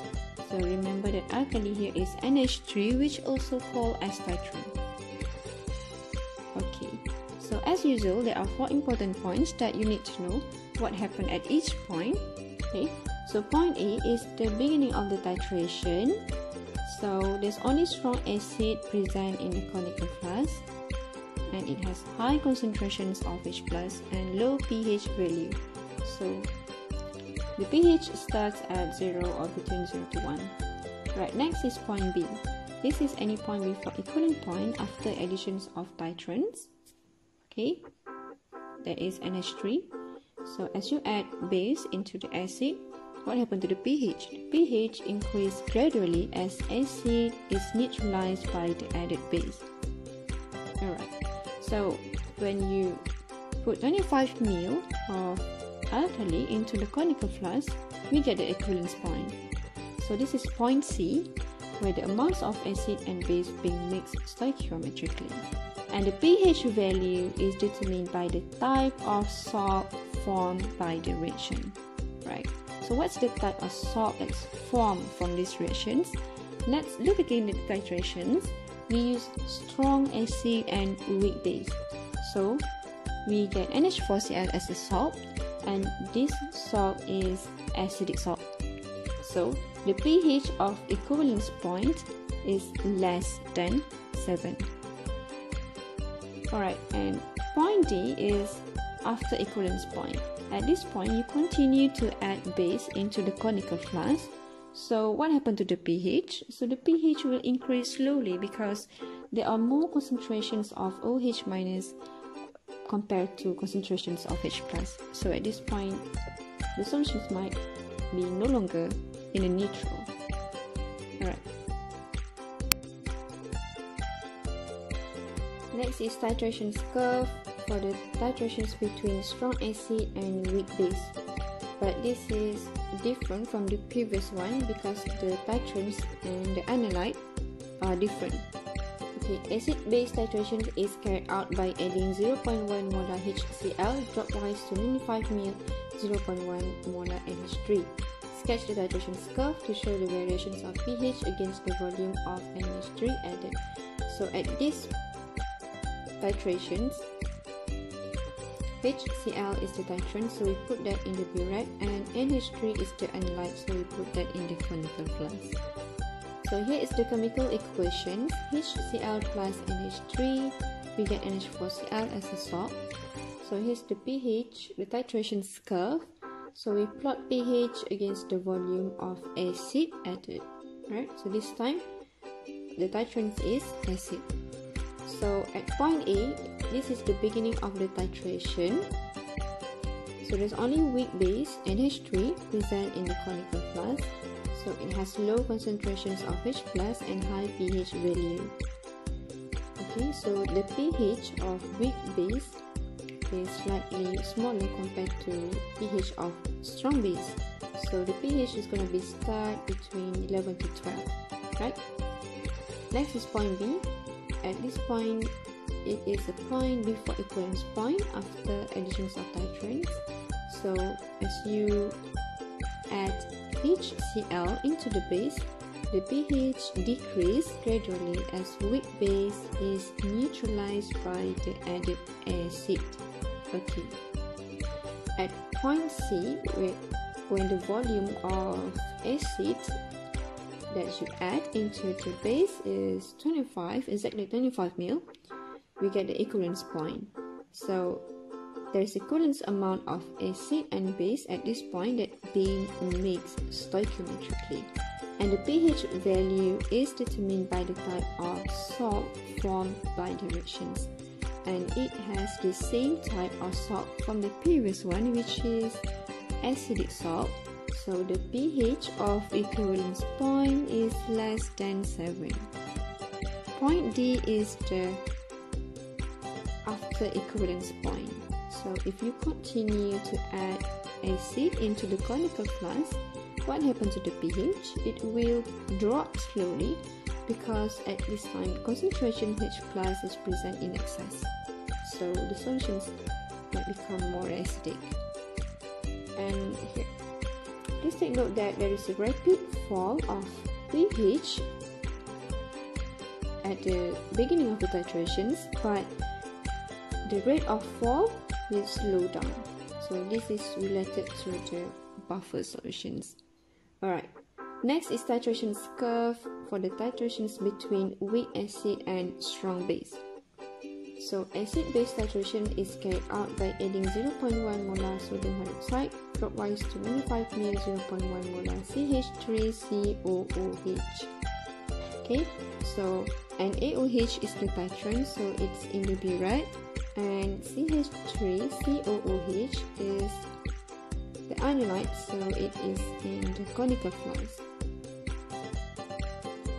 So remember that alkali here is NH3, which also called as titrant. Okay, so as usual, there are 4 important points that you need to know what happened at each point. Okay, so point A is the beginning of the titration. So there's only strong acid present in the conical flask, and it has high concentrations of H+ and low pH value. So the pH starts at 0 or between 0 to 1. Right, next is point B. This is any point before equivalent point after additions of titrants. Okay, that is NH3. So as you add base into the acid, what happened to the pH? The pH increases gradually as acid is neutralized by the added base. Alright, so when you put 25 ml of alkali into the conical flask, we get the equivalence point. So this is point C, where the amounts of acid and base being mixed stoichiometrically. And the pH value is determined by the type of salt formed by the reaction. Right. So what's the type of salt that's formed from these reactions? Let's look again at the titrations. We use strong acid and weak base. So we get NH4Cl as a salt, and this salt is acidic salt. So the pH of equivalence point is less than 7. Alright, and point D is after equivalence point. At this point, you continue to add base into the conical flask. So what happened to the pH? So the pH will increase slowly because there are more concentrations of OH minus compared to concentrations of H plus. So at this point, the solutions might be no longer in a neutral. Alright. Next is titration curve for the titrations between strong acid and weak base. But this is different from the previous one because the titrants and the analyte are different. Okay, acid-base titration is carried out by adding 0.1 molar HCl dropwise to 95 ml 0.1 molar NH3. Sketch the titration curve to show the variations of pH against the volume of NH3 added. So at these titrations, HCl is the titrant, so we put that in the burette, and NH3 is the analyte, so we put that in the conical flask. So here is the chemical equation. HCl plus NH3, we get NH4Cl as a salt. So here's the pH, the titration curve. So we plot pH against the volume of acid added. Right? So this time, the titrant is acid. So at point A, this is the beginning of the titration. So there's only weak base NH3 present in the conical flask. So it has low concentrations of H plus and high pH value. Okay, so the pH of weak base is slightly smaller compared to pH of strong base. So the pH is going to be start between 11 to 12, right? Next is point B. At this point, it is a point before equivalence point after additions of titrants. So as you add HCl into the base, the pH decreases gradually as weak base is neutralized by the added acid. Okay. At point C, when the volume of acid that you add into the base is 25, exactly 25 ml, we get the equivalence point. So there is equivalence amount of acid and base at this point that being mixed stoichiometrically, and the pH value is determined by the type of salt formed by the reactions, and it has the same type of salt from the previous one, which is acidic salt. So the pH of equivalence point is less than 7. Point D is the after equivalence point. So if you continue to add acid into the conical flask, what happens to the pH? It will drop slowly because at this time concentration H plus is present in excess. So the solutions might become more acidic. And here, please take note that there is a rapid fall of pH at the beginning of the titrations, but the rate of fall will slow down. So this is related to the buffer solutions. Alright, next is titration curve for the titrations between weak acid and strong base. So acid-base titration is carried out by adding 0.1 molar sodium hydroxide dropwise to 95 ml 0.1 molar CH3COOH. Okay, so and AOH is the titrant, so it's in the burette, and CH3COOH is the analyte, so it is in the conical flask.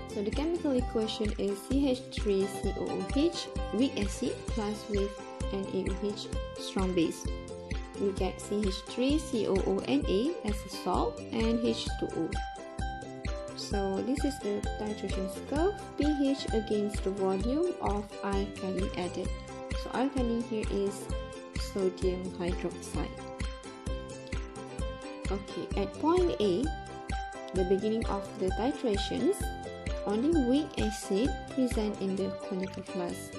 So the chemical equation is CH3COOH weak acid plus with NaOH strong base. We get CH3COONA as a salt and H2O. So this is the titration curve, pH against the volume of alkali added. So alkali here is sodium hydroxide. Okay, at point A, the beginning of the titrations, only weak acid present in the conical flask.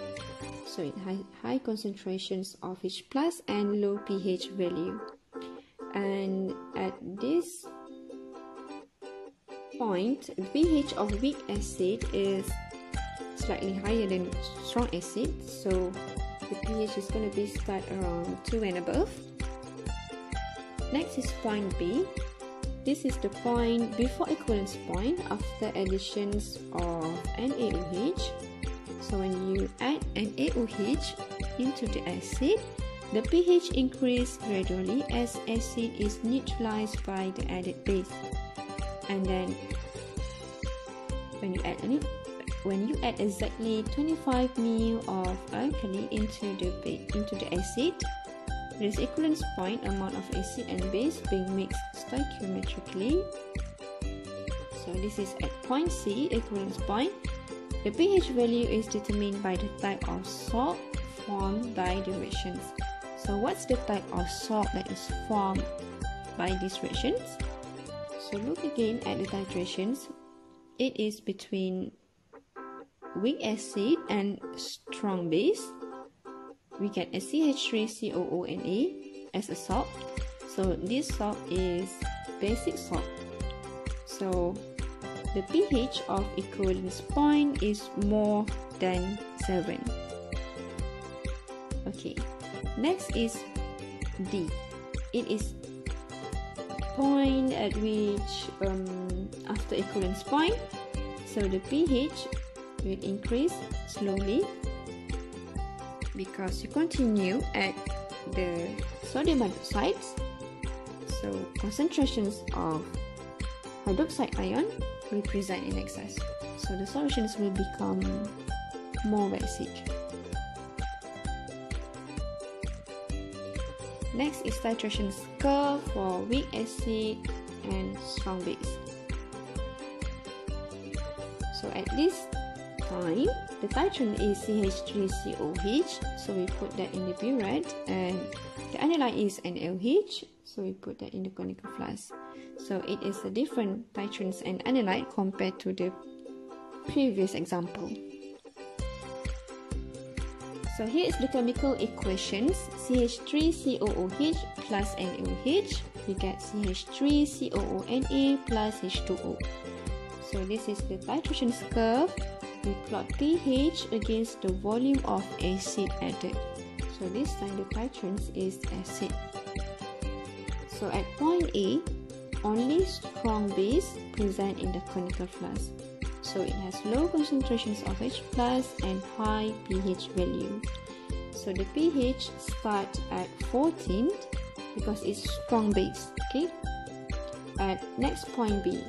So it has high concentrations of H plus and low pH value. And at this point, pH of weak acid is slightly higher than strong acid. So the pH is going to be start around 2 and above. Next is point B. this is the point before equivalence point after additions of NaOH. So when you add NaOH into the acid, the pH increases gradually as acid is neutralized by the added base. And then when you add exactly 25 ml of alkali into the acid, there is equivalence point amount of acid and base being mixed stoichiometrically. So this is at point C, equivalence point. The pH value is determined by the type of salt formed by the reactions. So what's the type of salt that is formed by these reactions? So look again at the titrations. It is between weak acid and strong base. We get a CH3COONA as a salt. So this salt is basic salt. So the pH of equivalence point is more than 7. Okay, next is D. It is point at which after equivalence point, so the pH will increase slowly because you continue at the sodium hydroxides. So concentrations of hydroxide ion will present in excess. So the solutions will become more basic. Next is titration curve for weak acid and strong base. So at this time, the titrant is CH3COH, so we put that in the burette, and the analyte is NaOH, so we put that in the conical flask. So it is a different titrants and analyte compared to the previous example. So here is the chemical equations. CH3COOH plus NaOH, we get CH3COONA plus H2O. So this is the titration curve. We plot pH against the volume of acid added. So this time the titrant is acid. So at point A, only strong base present in the conical flask. So it has low concentrations of H plus and high pH value. So the pH starts at 14 because it's strong base. Okay. At next point B.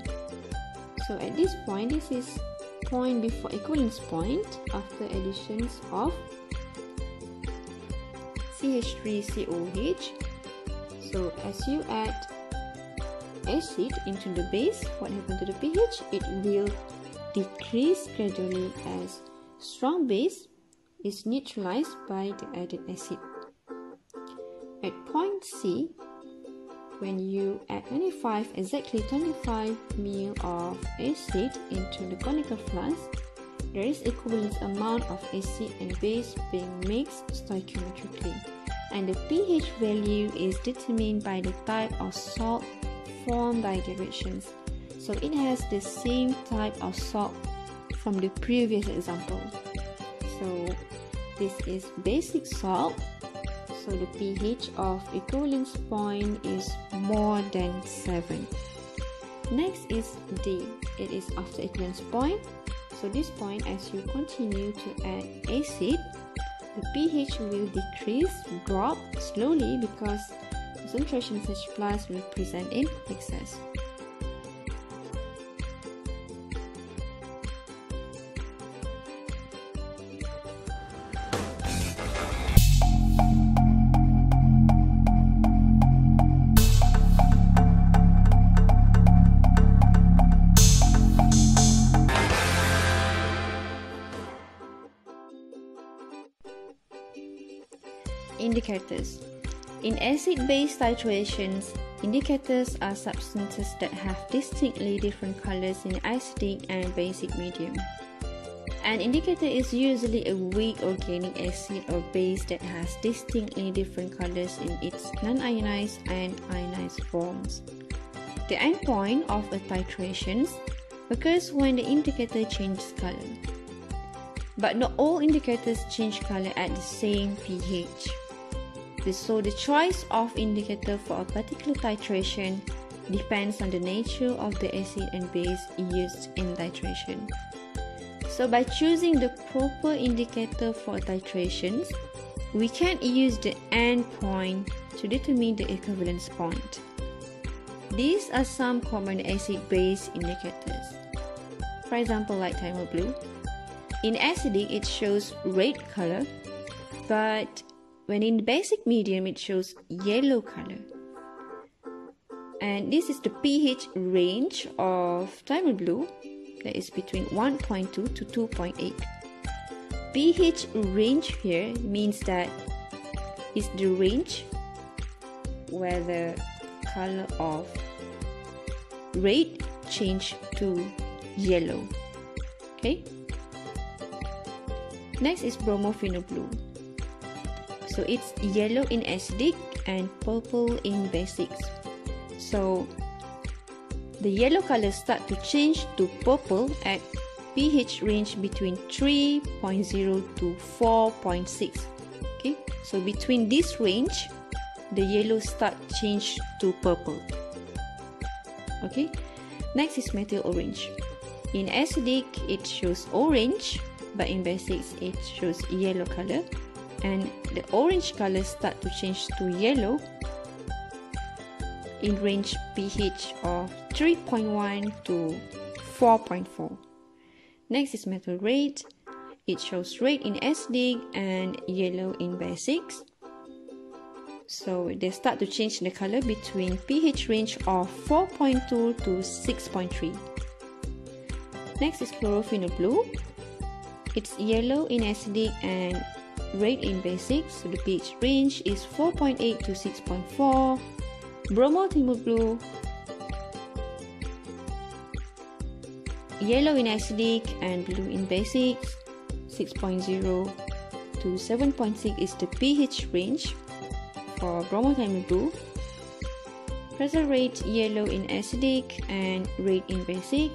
So at this point, this is point before equivalence point after additions of CH3COH. So as you add acid into the base, what happens to the pH? It will decrease gradually as strong base is neutralized by the added acid. At point C, when you add exactly 25 ml of acid into the conical flask, there is equivalent amount of acid and base being mixed stoichiometrically, and the pH value is determined by the type of salt formed by the reactions. So it has the same type of salt from the previous example. So this is basic salt. So the pH of equivalence point is more than 7. Next is D. It is after equivalence point. So this point, as you continue to add acid, the pH will drop slowly because concentration H plus will present in excess. Indicators. In acid-base titrations, indicators are substances that have distinctly different colors in acidic and basic medium. An indicator is usually a weak organic acid or base that has distinctly different colors in its non-ionized and ionized forms. The endpoint of a titration occurs when the indicator changes color. But not all indicators change color at the same pH. So the choice of indicator for a particular titration depends on the nature of the acid and base used in titration. So by choosing the proper indicator for titrations, we can use the end point to determine the equivalence point. These are some common acid-base indicators. For example, like thymal blue. In acidic, it shows red color, but when in basic medium, it shows yellow color. And this is the pH range of thymal blue, that is between 1.2 to 2.8. pH range here means that it's the range where the color of red change to yellow. Okay. Next is bromophenol blue. So it's yellow in acidic and purple in basics. So the yellow color start to change to purple at pH range between 3.0 to 4.6. Okay, so between this range, the yellow start change to purple. Okay, next is methyl orange. In acidic, it shows orange, but in basics, it shows yellow color. And the orange color start to change to yellow in range pH of 3.1 to 4.4. Next is methyl red. It shows red in acidic and yellow in basics. So they start to change the color between pH range of 4.2 to 6.3. Next is chlorophenol blue. It's yellow in acidic and red in basics. So the pH range is 4.8 to 6.4. Bromothiamine blue, yellow in acidic and blue in basics. 6.0 to 7.6 is the pH range for bromothiamine blue. Present rate yellow in acidic and red in basic.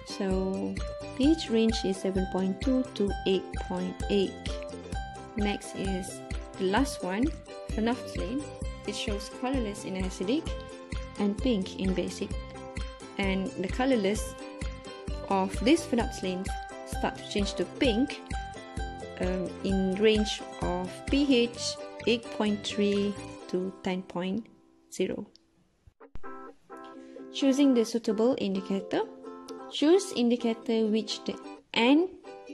So pH range is 7.2 to 8.8. Next is the last one, phenolphthalein. It shows colorless in acidic and pink in basic. And the colorless of these phenolphthaleins start to change to pink in range of pH 8.3 to 10.0. Choosing the suitable indicator. Choose indicator which the end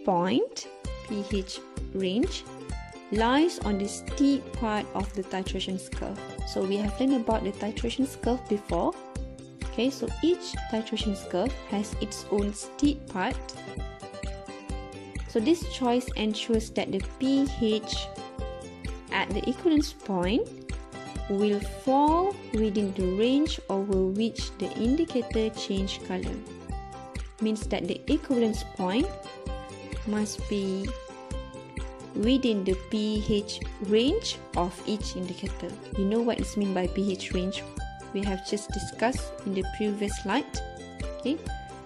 point pH range lies on the steep part of the titration curve. So we have learned about the titration curve before. Okay, so each titration curve has its own steep part. So this choice ensures that the pH at the equivalence point will fall within the range over which the indicator change color. Means that the equivalence point must be within the pH range of each indicator. You know what is meant by pH range? We have just discussed in the previous slide. Okay,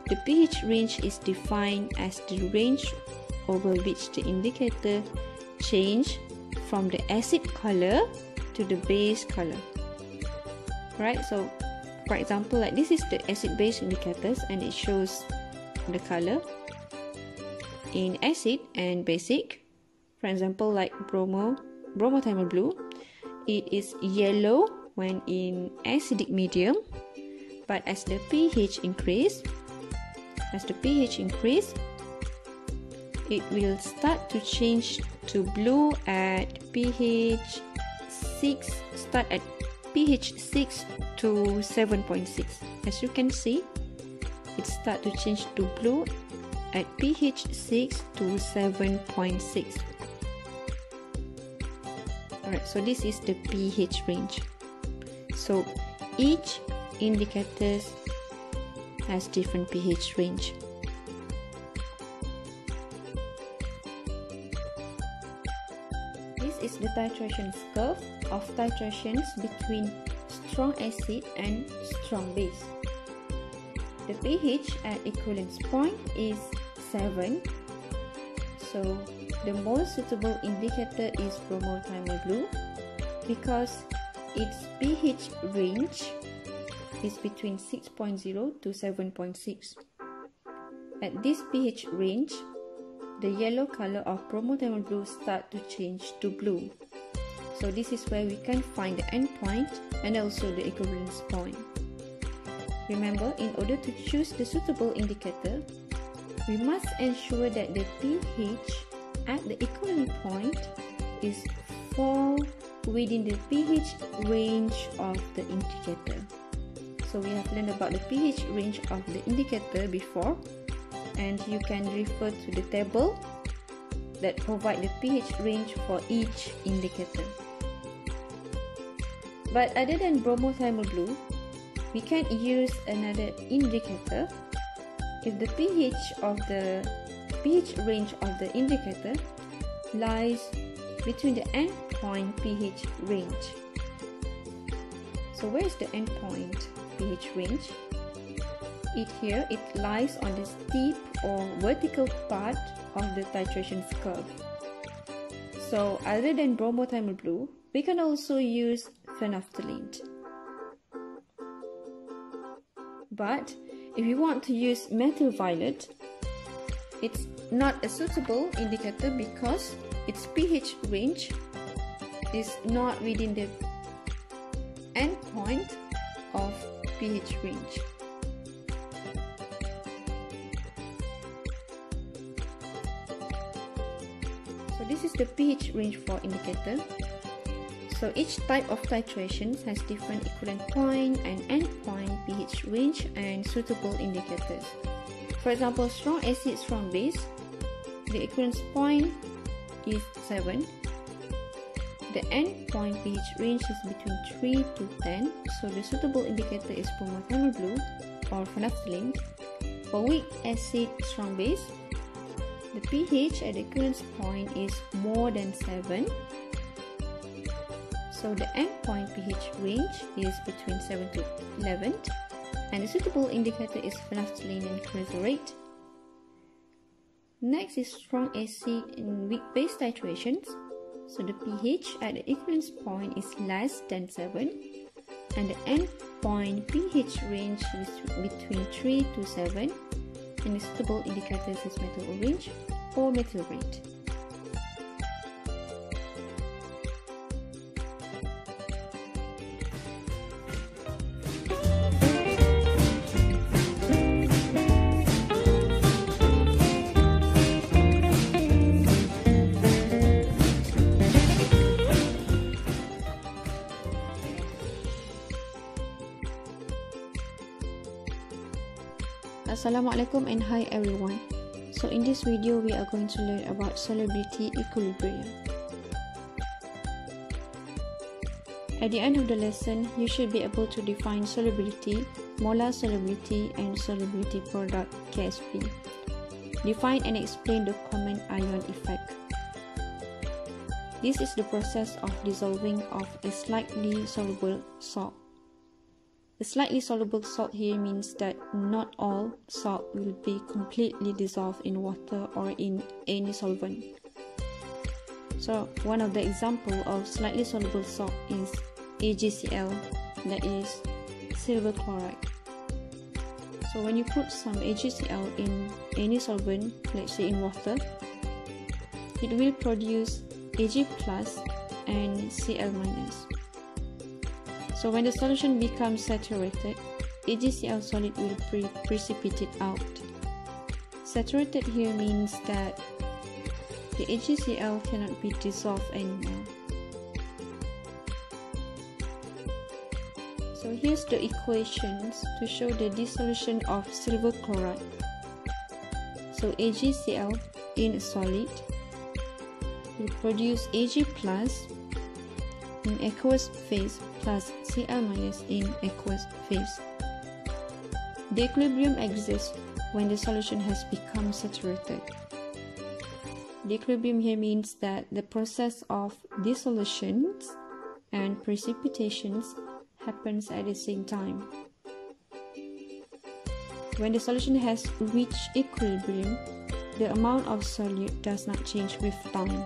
the pH range is defined as the range over which the indicator change from the acid color to the base color. Right, so for example, like this is the acid base indicators and it shows the color in acid and basic. For example, like bromothiamine blue, it is yellow when in acidic medium, but as the pH increase, it will start to change to blue at pH 6, start at pH 6 to 7.6. As you can see, it start to change to blue at pH 6 to 7.6. Alright, so this is the pH range. So each indicator has different pH range. This is the titration curve of titrations between strong acid and strong base. The pH at equivalence point is 7. So the most suitable indicator is bromothiamine blue because its pH range is between 6.0 to 7.6. At this pH range, the yellow color of bromothermal blue start to change to blue. So this is where we can find the endpoint and also the equivalence point. Remember, in order to choose the suitable indicator, we must ensure that the pH at the equivalent point is fall within the pH range of the indicator. So we have learned about the pH range of the indicator before, and you can refer to the table that provide the pH range for each indicator. But other than bromothermal blue, we can use another indicator if the pH range of the indicator lies between the endpoint pH range. So where is the endpoint pH range? It lies on the steep or vertical part of the titration curve. So other than bromothermal blue, we can also use phenolphthalein. But if you want to use methyl violet, it's not a suitable indicator because its pH range is not within the endpoint of pH range. So this is the pH range for indicator. So each type of titration has different equivalent point and endpoint pH range and suitable indicators. For example, strong acid, strong base, the equivalence point is 7. The endpoint pH range is between 3 to 10, so the suitable indicator is bromothermal blue or phenolphthalein. For weak acid, strong base, the pH at the equivalence point is more than 7. So the endpoint pH range is between 7 to 11, and the suitable indicator is phenolphthalein and chrysorate. Next is strong acid and weak base titrations. So the pH at the equivalence point is less than 7, and the endpoint pH range is between 3 to 7, and the suitable indicators is methyl orange or methyl red. Assalamualaikum and hi everyone. So in this video we are going to learn about solubility equilibrium. At the end of the lesson, you should be able to define solubility, molar solubility and solubility product KSP. Define and explain the common ion effect. This is the process of dissolving of a slightly soluble salt. A slightly soluble salt here means that not all salt will be completely dissolved in water or in any solvent. So one of the example of slightly soluble salt is AgCl, that is silver chloride. So when you put some AgCl in any solvent, let's say in water, it will produce Ag plus and Cl minus. So when the solution becomes saturated, AgCl solid will precipitate out. Saturated here means that the AgCl cannot be dissolved anymore. So here's the equations to show the dissolution of silver chloride. So AgCl in a solid will produce Ag plus in aqueous phase plus Cl minus in aqueous phase. The equilibrium exists when the solution has become saturated. The equilibrium here means that the process of dissolutions and precipitations happens at the same time. When the solution has reached equilibrium, the amount of solute does not change with time.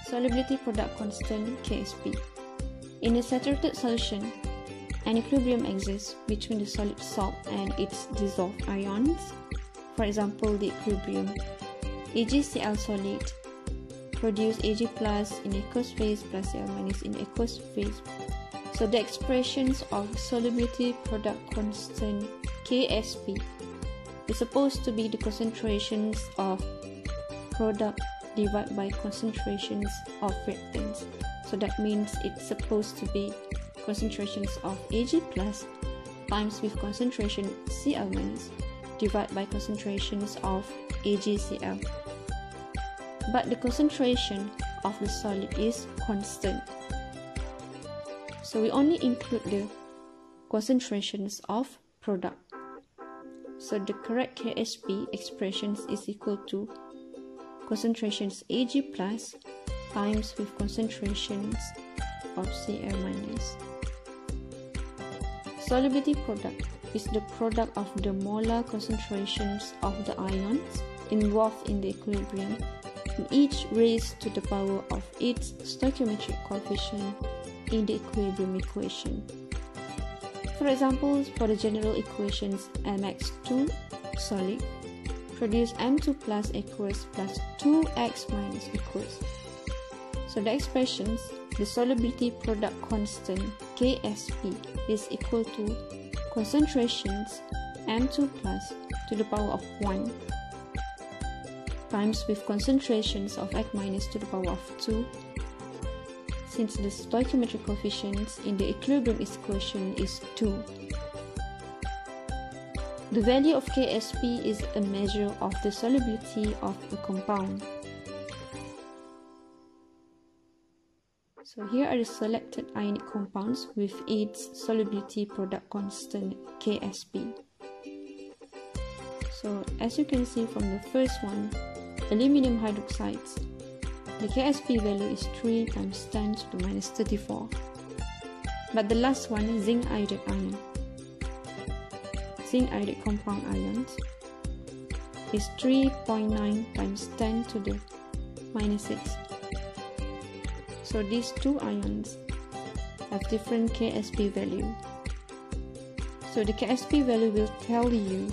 Solubility product constant KSP. In a saturated solution, an equilibrium exists between the solid salt and its dissolved ions. For example, the equilibrium AgCl solid produce Ag plus in aqueous phase plus Cl minus in aqueous phase. So the expressions of solubility product constant Ksp is supposed to be the concentrations of product divided by concentrations of reactants. So that means it's supposed to be concentrations of Ag plus times with concentration Cl minus divided by concentrations of AgCl. But the concentration of the solid is constant. So we only include the concentrations of product. So the correct Ksp expressions is equal to concentrations Ag plus times with concentrations of Cl minus. Solubility product is the product of the molar concentrations of the ions involved in the equilibrium, and each raised to the power of its stoichiometric coefficient in the equilibrium equation. For example, for the general equations mx2 solid produce m2 plus aqueous plus 2x minus aqueous. So the expressions, the solubility product constant Ksp is equal to concentrations m2 plus to the power of 1 times with concentrations of x minus to the power of 2, since the stoichiometric coefficients in the equilibrium equation is 2. The value of Ksp is a measure of the solubility of a compound. So here are the selected ionic compounds with its solubility product constant Ksp. So as you can see from the first one, aluminum hydroxides, the Ksp value is 3 times 10 to the minus 34. But the last one, zinc iodide ion, zinc iodide compound ions, is 3.9 times 10 to the minus 6. So these two ions have different Ksp value. So the Ksp value will tell you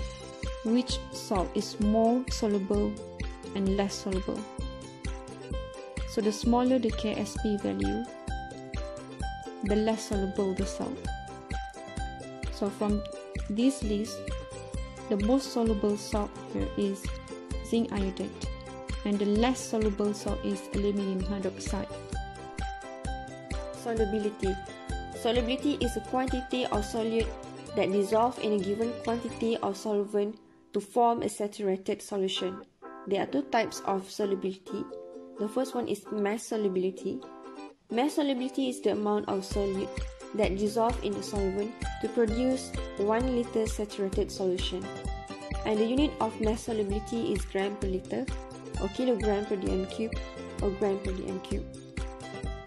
which salt is more soluble and less soluble. So the smaller the Ksp value, the less soluble the salt. So from this list, the most soluble salt here is zinc iodide, and the less soluble salt is aluminum hydroxide. Solubility. Solubility is a quantity of solute that dissolves in a given quantity of solvent to form a saturated solution. There are two types of solubility. The first one is mass solubility. Mass solubility is the amount of solute that dissolves in the solvent to produce 1 liter saturated solution. And the unit of mass solubility is gram per liter, or kilogram per dm cube, or gram per dm cube.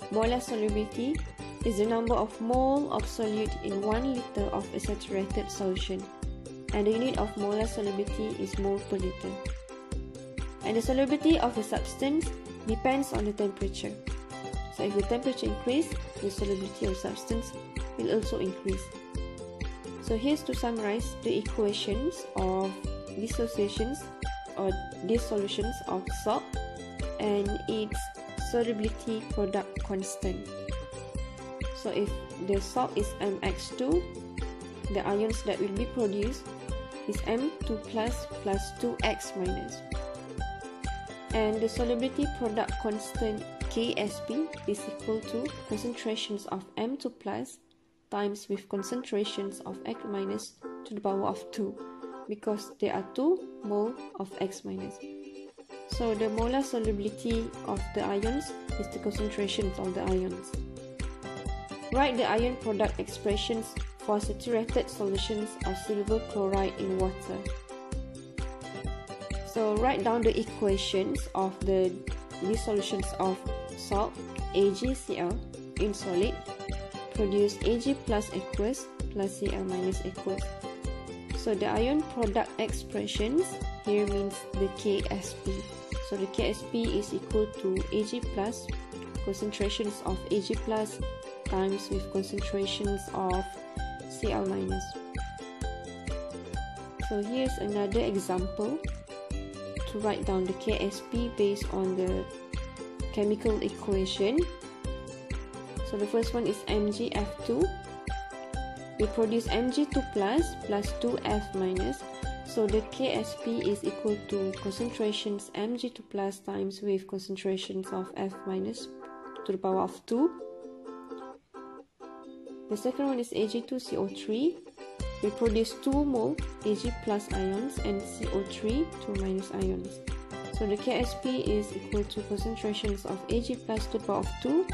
Molar solubility is the number of mole of solute in 1 liter of a saturated solution, and the unit of molar solubility is mole per liter. And the solubility of a substance depends on the temperature. So if the temperature increases, the solubility of substance will also increase. So here's to summarize the equations of dissociations or dissolutions of salt and its solubility product constant. So if the salt is mx2, the ions that will be produced is m2 plus 2x minus. And the solubility product constant Ksp is equal to concentrations of m2 plus times with concentrations of x minus to the power of 2, because there are 2 mole of x minus. So the molar solubility of the ions is the concentrations of the ions. Write the ion product expressions for saturated solutions of silver chloride in water. So write down the equations of the dissolutions of salt, AgCl, in solid, produce Ag plus aqueous plus Cl minus aqueous. So the ion product expressions here means the Ksp. So the Ksp is equal to Ag plus, concentrations of Ag plus times with concentrations of Cl minus. So here's another example to write down the KSP based on the chemical equation. So the first one is MgF2. We produce Mg2 plus 2F minus. So the KSP is equal to concentrations Mg2 plus times with concentrations of F minus to the power of 2. The second one is Ag2CO3. We produce 2 mole Ag plus ions and CO3 2 minus ions. So the KSP is equal to concentrations of Ag plus to the power of 2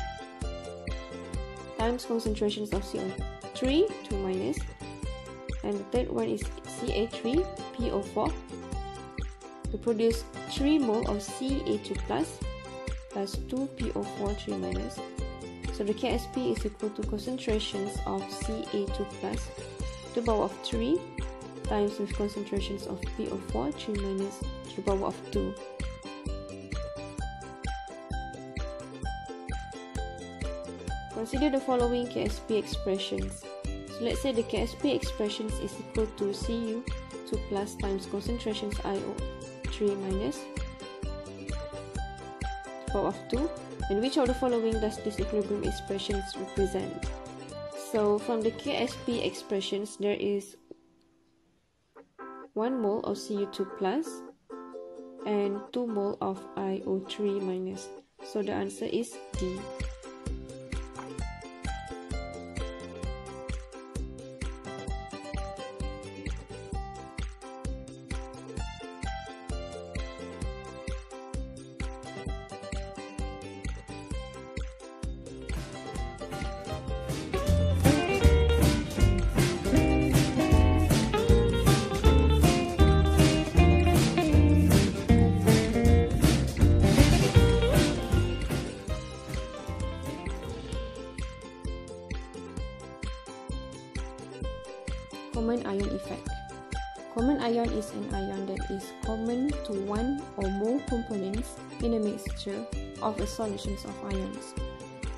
times concentrations of CO3 2 minus, and the third one is Ca3PO4. We produce 3 mole of Ca2 plus 2 PO4 3 minus. So the KSP is equal to concentrations of Ca2 plus to the power of 3 times with concentrations of PO4 3 minus to the power of 2. Consider the following KSP expressions. So let's say the KSP expressions is equal to Cu2 plus times concentrations IO3 minus to the power of 2. And which of the following does this equilibrium expressions represent? So from the KSP expressions, there is 1 mole of Cu2 plus and 2 mole of IO3 minus. So the answer is D. Common ion effect. Common ion is an ion that is common to one or more components in a mixture of a solution of ions.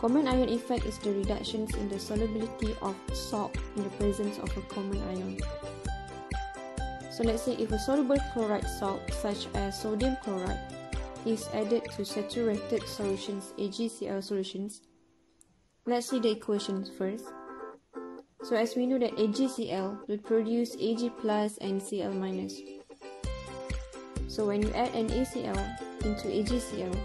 Common ion effect is the reductions in the solubility of salt in the presence of a common ion. So let's say if a soluble chloride salt such as sodium chloride is added to saturated solutions, AgCl solutions. Let's see the equations first. So as we know that AgCl will produce Ag plus and Cl minus. So when you add NaCl into AgCl,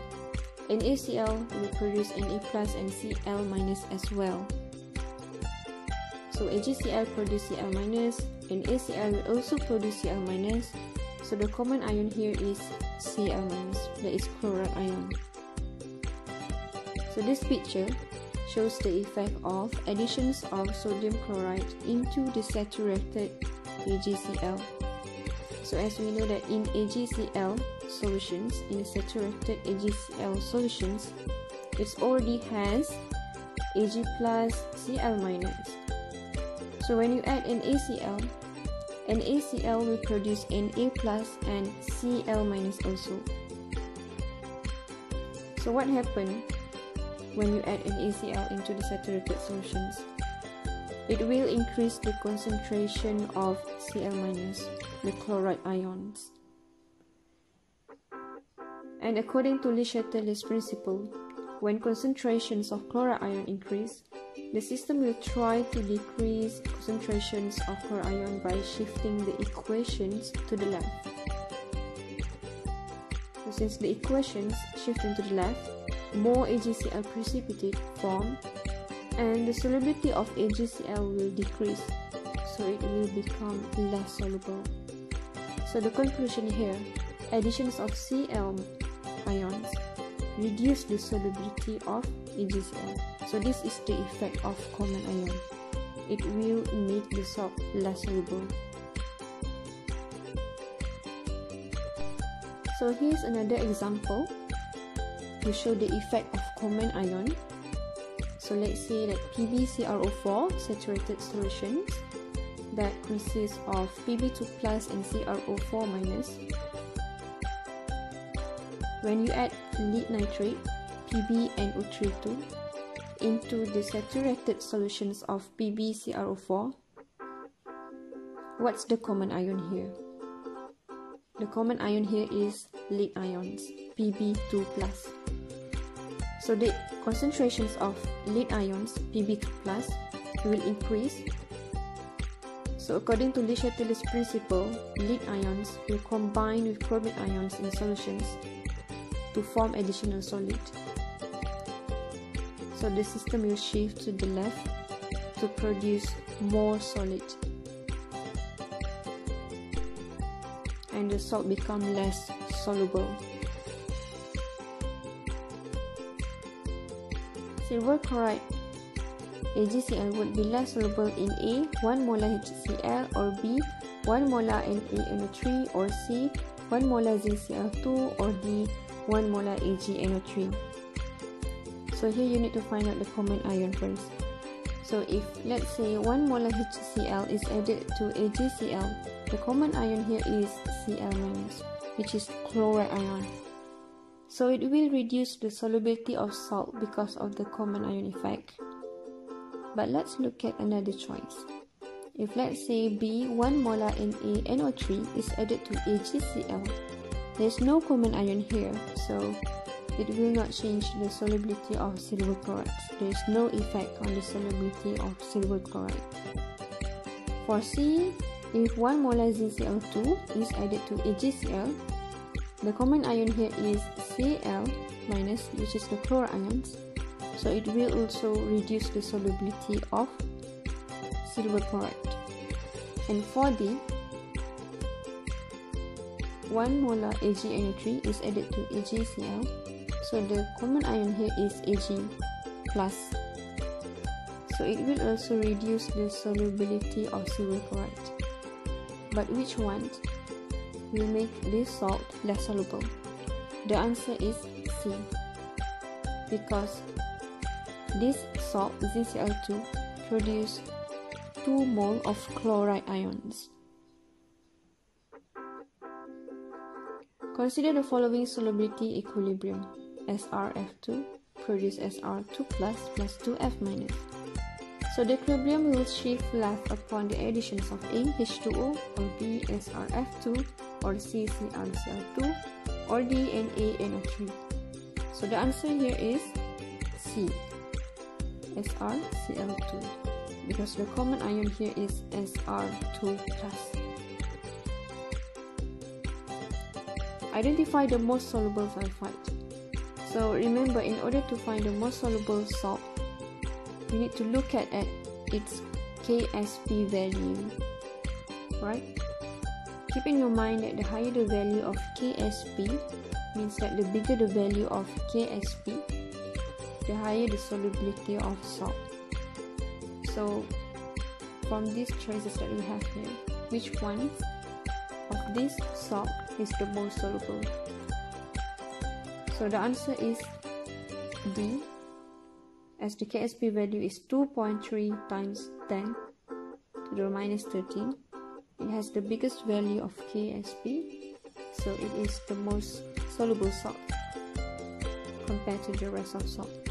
NaCl will produce Na plus and Cl minus as well. So AgCl produce Cl minus, NaCl will also produce Cl minus. So the common ion here is Cl minus, that is chloride ion. So this picture shows the effect of additions of sodium chloride into the saturated AgCl. So as we know that in AgCl solutions, in saturated AgCl solutions, it already has Ag plus Cl minus. So when you add NaCl, NaCl will produce Na plus and Cl minus also. So what happened when you add NaCl into the saturated solutions? It will increase the concentration of Cl minus, the chloride ions. And according to Le Chatelier's principle, when concentrations of chloride ion increase, the system will try to decrease concentrations of chloride ion by shifting the equations to the left. So since the equations shifting to the left, more AgCl precipitate form and the solubility of AgCl will decrease, so it will become less soluble. So the conclusion here, additions of Cl ions reduce the solubility of AgCl. So this is the effect of common ion. It will make the salt less soluble. So here's another example to show the effect of common ion. So let's say that PbCrO4 saturated solutions that consists of Pb2 plus and CrO4 minus. When you add lead nitrate, PbNO32, into the saturated solutions of PbCrO4, what's the common ion here? The common ion here is lead ions, Pb2+. So the concentrations of lead ions, Pb2+, will increase. So according to Le Chatelier's principle, lead ions will combine with chloride ions in solutions to form additional solid. So the system will shift to the left to produce more solid, and the salt become less soluble. Silver chloride AgCl would be less soluble in A, 1 molar HCl, or B, 1 molar NaNO3, or C, 1 molar ZCl2, or D, 1 molar AgNO3. So here you need to find out the common ion first. So if let's say 1 molar HCl is added to AgCl, the common ion here is Cl-, which is chloride ion. So it will reduce the solubility of salt because of the common ion effect. But let's look at another choice. If let's say B, 1 molar NaNO3 is added to AgCl, there is no common ion here, so it will not change the solubility of silver chloride. There is no effect on the solubility of silver chloride. For C, if 1 molar ZCl2 is added to AgCl, the common ion here is Cl-, which is the chloride ions, so it will also reduce the solubility of silver chloride. And for D, 1 molar AgNO3 is added to AgCl, so the common ion here is Ag+. So it will also reduce the solubility of silver chloride. But which one will make this salt less soluble? The answer is C, because this salt ZCl2 produce 2 mole of chloride ions. Consider the following solubility equilibrium. SrF2 produce Sr2+ plus 2F-. So the equilibrium will shift left upon the additions of A, H2O, or B, SrF2, or C, CrCl2, or D, NaNO3. So the answer here is C, SrCl2, because the common ion here is Sr2+. Identify the most soluble sulfide. So remember, in order to find the most soluble salt, we need to look at its Ksp value, right? Keep in your mind that the higher the value of Ksp means that the bigger the value of Ksp, the higher the solubility of salt. So from these choices that we have here, which one of this salt is the most soluble? So the answer is D, as the Ksp value is 2.3 times 10 to the minus 13. It has the biggest value of Ksp, so it is the most soluble salt compared to the rest of salt.